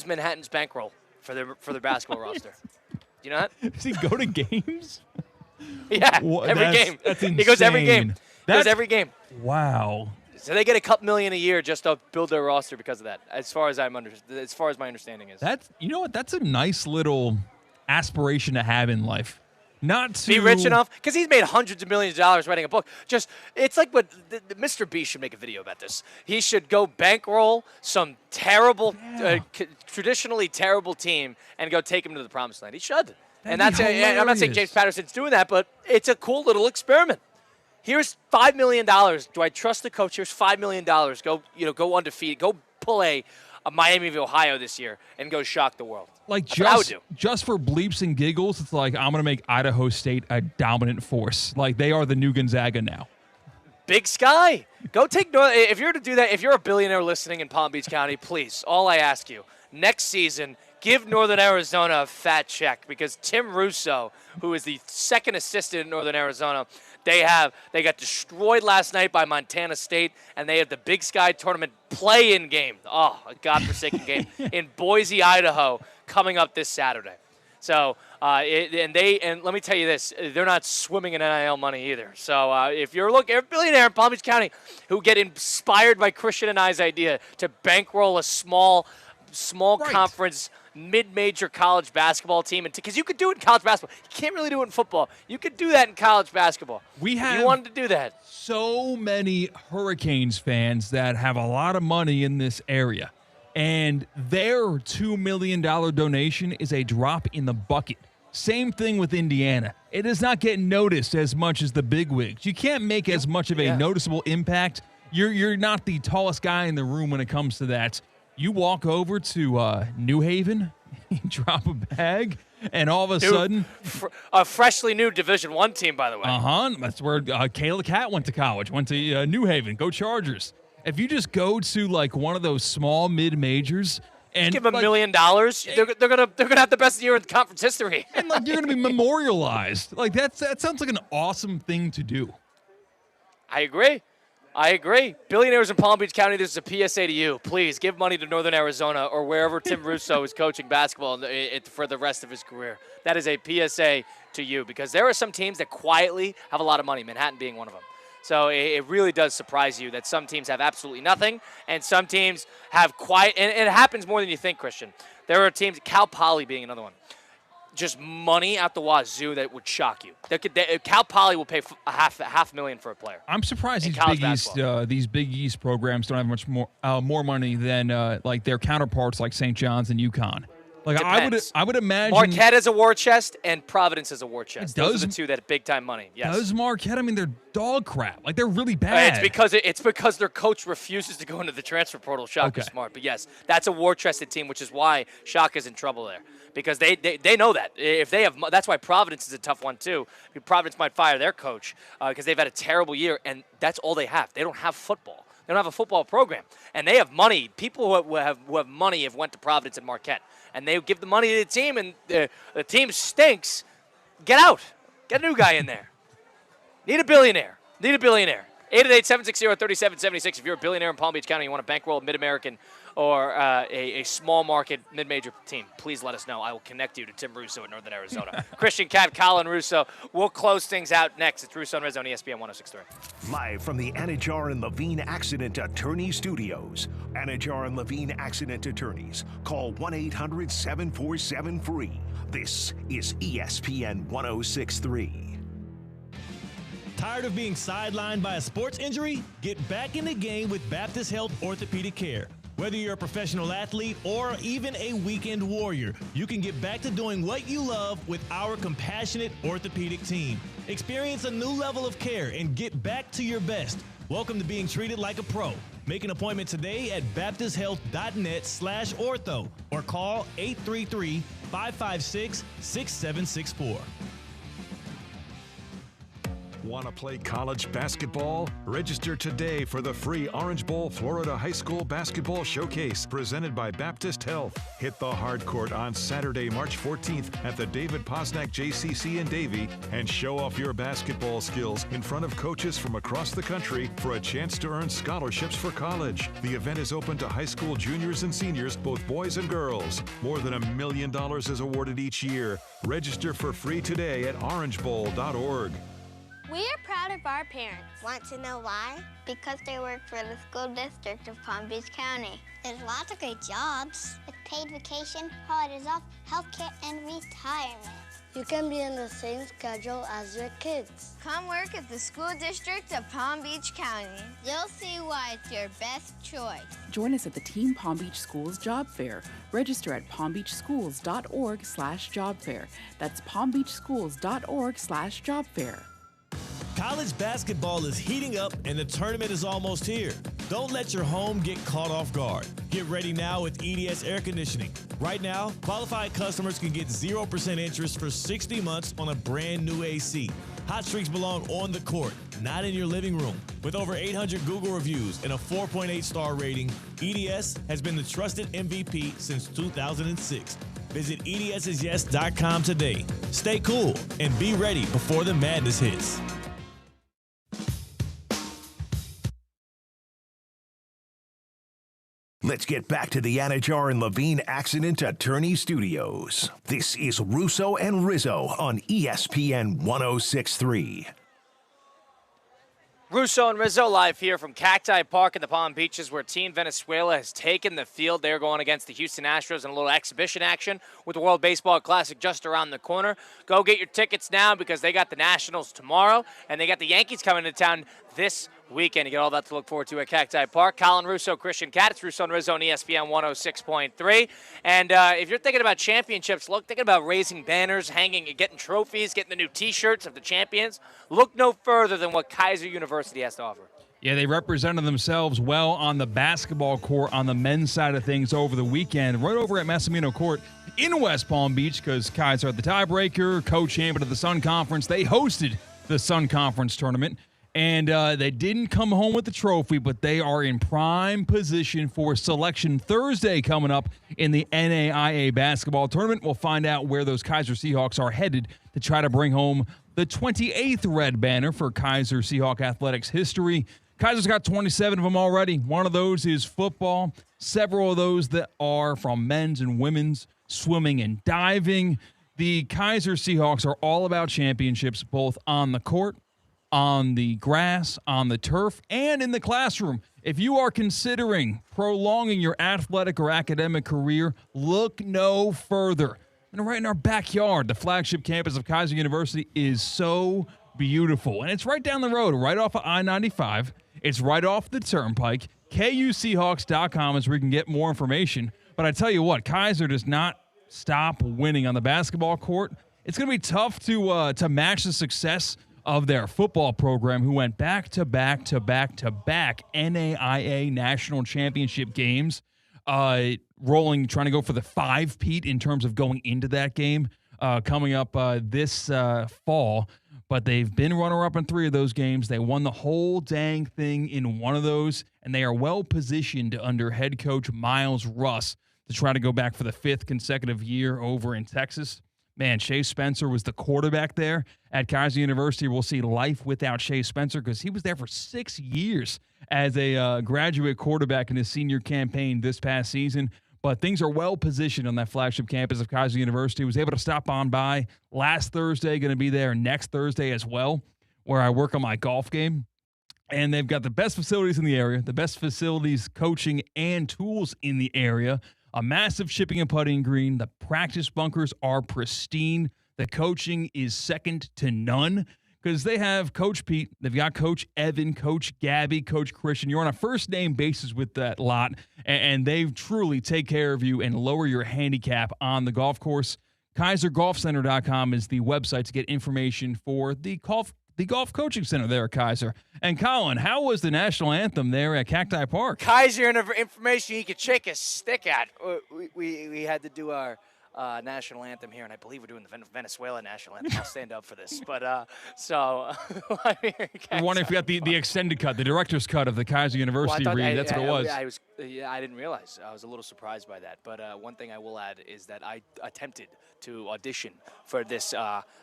Manhattan's bankroll for their basketball roster. Do you know that? Does he go to games? Yeah, every game. That's insane. He goes every game. Goes every game. Wow. So they get a couple million a year just to build their roster because of that. As far as my understanding is. You know what? That's a nice little aspiration to have in life. Not to be rich enough, because he's made hundreds of millions of dollars writing a book. It's like what Mr. B should make a video about this. He should go bankroll some terrible, traditionally terrible team and go take him to the promised land. He should. I'm not saying James Patterson's doing that, but it's a cool little experiment. Here's $5 million. Do I trust the coach? Here's $5 million. Go undefeated. Go pull a Miami of Ohio this year and go shock the world. Just for bleeps and giggles, it's like I'm going to make Idaho State a dominant force. Like they are the new Gonzaga now. Big Sky. Go take North. If you're to do that, if you're a billionaire listening in Palm Beach County, please, all I ask you, next season, give Northern Arizona a fat check because Tim Russo, who is the second assistant in Northern Arizona, they got destroyed last night by Montana State, and they have the Big Sky Tournament play-in game. Oh, a godforsaken game in Boise, Idaho, coming up this Saturday. So, and let me tell you this, they're not swimming in NIL money either. So, if you're a billionaire in Palm Beach County who get inspired by Christian and I's idea to bankroll a small conference mid-major college basketball team, because you could do it in college basketball. You can't really do it in football. You could do that in college basketball. You wanted to do that. So many Hurricanes fans that have a lot of money in this area, and their $2 million donation is a drop in the bucket. Same thing with Indiana. It does not get noticed as much as the bigwigs. You can't make as much of a noticeable impact. You're not the tallest guy in the room when it comes to that. You walk over to New Haven, you drop a bag, And all of a sudden, a freshly new Division I team, by the way. That's where Kayla Cat went to college, went to New Haven. Go Chargers. If you just go to like one of those small mid majors and give them $1 million, they're gonna have the best year in conference history. And like you're gonna be memorialized. Like that sounds like an awesome thing to do. I agree. Billionaires in Palm Beach County, this is a PSA to you. Please give money to Northern Arizona or wherever Tim Russo is coaching basketball for the rest of his career. That is a PSA to you because there are some teams that quietly have a lot of money, Manhattan being one of them. So it really does surprise you that some teams have absolutely nothing and some teams have quiet. And it happens more than you think, Christian. There are teams, Cal Poly being another one, just money out the wazoo that would shock you. Cal Poly will pay half $500,000 for a player. I'm surprised these Big East programs don't have much more money than like their counterparts like St. John's and UConn. Like I would imagine Marquette has a war chest and Providence has a war chest. Those are the two that have big time money. Yes. Does Marquette? I mean, they're dog crap. Like they're really bad. It's because their coach refuses to go into the transfer portal. Shaka's smart, but yes, that's a war chested team, which is why Shaka's in trouble there because they know that if they have, that's why Providence is a tough one too. Providence might fire their coach because they've had a terrible year, and that's all they have. They don't have football. They don't have a football program, and they have money. People who have money have went to Providence and Marquette, and they give the money to the team, and the team stinks. Get out. Get a new guy in there. Need a billionaire. 888-760-3776. If you're a billionaire in Palm Beach County, you want to bankroll Mid-American or a small market mid-major team, please let us know. I will connect you to Tim Russo at Northern Arizona. Christian Cat, Colin Russo. We'll close things out next. It's Russo and Rizzo on ESPN 106.3. Live from the Anajar and Levine Accident Attorney Studios. Anajar and Levine Accident Attorneys. Call 1-800-747-FREE. This is ESPN 106.3. Tired of being sidelined by a sports injury? Get back in the game with Baptist Health Orthopedic Care. Whether you're a professional athlete or even a weekend warrior, you can get back to doing what you love with our compassionate orthopedic team. Experience a new level of care and get back to your best. Welcome to being treated like a pro. Make an appointment today at baptisthealth.net/ortho or call 833-556-6764. Want to play college basketball? Register today for the free Orange Bowl Florida High School Basketball Showcase presented by Baptist Health. Hit the hard court on Saturday, March 14th at the David Posnack JCC in Davie and show off your basketball skills in front of coaches from across the country for a chance to earn scholarships for college. The event is open to high school juniors and seniors, both boys and girls. More than $1 million is awarded each year. Register for free today at orangebowl.org. We are proud of our parents. Want to know why? Because they work for the school district of Palm Beach County. There's lots of great jobs with paid vacation, holidays off, healthcare, and retirement. You can be on the same schedule as your kids. Come work at the school district of Palm Beach County. You'll see why it's your best choice. Join us at the Team Palm Beach Schools Job Fair. Register at palmbeachschools.org/job fair. That's palmbeachschools.org/job fair. College basketball is heating up and the tournament is almost here. Don't let your home get caught off guard. Get ready now with EDS Air Conditioning. Right now, qualified customers can get 0% interest for 60 months on a brand new AC. Hot streaks belong on the court, not in your living room. With over 800 Google reviews and a 4.8 star rating, EDS has been the trusted MVP since 2006. Visit edsyes.com today. Stay cool and be ready before the madness hits. Let's get back to the Anajar and Levine Accident Attorney Studios. This is Russo and Rizzo on ESPN 106.3. Russo and Rizzo live here from Cacti Park in the Palm Beaches where Team Venezuela has taken the field. They're going against the Houston Astros in a little exhibition action with the World Baseball Classic just around the corner. Go get your tickets now because they got the Nationals tomorrow and they got the Yankees coming to town this weekend. You get all that to look forward to at Cacti Park. Colin Russo, Christian Cat. It's Russo and Rizzo on ESPN 106.3. And if you're thinking about championships, thinking about raising banners, hanging, getting trophies, getting the new T-shirts of the champions, look no further than what Kaiser University has to offer. Yeah, they represented themselves well on the basketball court on the men's side of things over the weekend. Right over at Massimino Court in West Palm Beach because Kaiser had the tiebreaker, co-champion of the Sun Conference. They hosted the Sun Conference tournament, and they didn't come home with the trophy, but they are in prime position for Selection Thursday coming up in the NAIA basketball tournament. We'll find out where those Kaiser Seahawks are headed to try to bring home the 28th red banner for Kaiser Seahawk athletics history. Kaiser's got 27 of them already. One of those is football. Several of those that are from men's and women's swimming and diving. The Kaiser Seahawks are all about championships, both on the court, on the grass, on the turf, and in the classroom. If you are considering prolonging your athletic or academic career, look no further. And right in our backyard, the flagship campus of Kaiser University is so beautiful. And it's right down the road, right off of I-95. It's right off the turnpike. KUSeahawks.com is where you can get more information. But I tell you what, Kaiser does not stop winning on the basketball court. It's going to be tough to match the success of their football program, who went back-to-back NAIA national championship games, trying to go for the 5-peat in terms of going into that game coming up this fall. But they've been runner-up in 3 of those games. They won the whole dang thing in one of those, and they are well-positioned under head coach Miles Russ to try to go back for the 5th consecutive year over in Texas. Man, Shea Spencer was the quarterback there at Kaiser University. We'll see life without Shea Spencer because he was there for 6 years as a graduate quarterback in his senior campaign this past season. But things are well positioned on that flagship campus of Kaiser University. Was able to stop on by last Thursday, going to be there next Thursday as well, where I work on my golf game. And they've got the best facilities in the area, the best facilities, coaching, and tools in the area. A massive chipping and putting green. The practice bunkers are pristine. The coaching is second to none because they have Coach Pete. They've got Coach Evan, Coach Gabby, Coach Christian. You're on a first-name basis with that lot, and they truly take care of you and lower your handicap on the golf course. KaiserGolfCenter.com is the website to get information for the golf coaching center there at Kaiser. And Colin, how was the national anthem there at Cacti Park? Kaiser information you could shake a stick at. We had to do our national anthem here, and I believe we're doing the Venezuela national anthem. I'll stand up for this. But I'm wondering if you got the extended cut, the director's cut of the Kaiser University read. That's what it was. I didn't realize. I was a little surprised by that. But one thing I will add is that I attempted to audition for this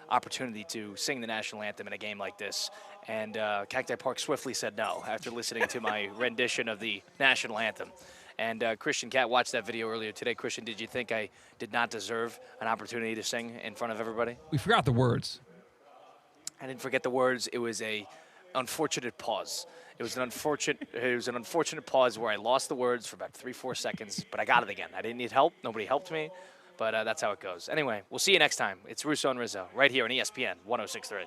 opportunity to sing the national anthem in a game like this. And Cacti Park swiftly said no after listening to my rendition of the national anthem. And Christian Cat watched that video earlier today. Christian, did you think I did not deserve an opportunity to sing in front of everybody? We forgot the words. I didn't forget the words. It was a unfortunate pause. It was an unfortunate pause where I lost the words for about 3-4 seconds, but I got it again. I didn't need help. Nobody helped me, but that's how it goes. Anyway, we'll see you next time. It's Russo and Rizzo right here on ESPN 106.3.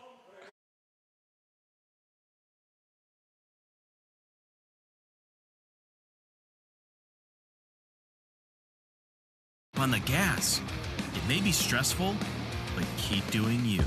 On the gas. It may be stressful, but keep doing you.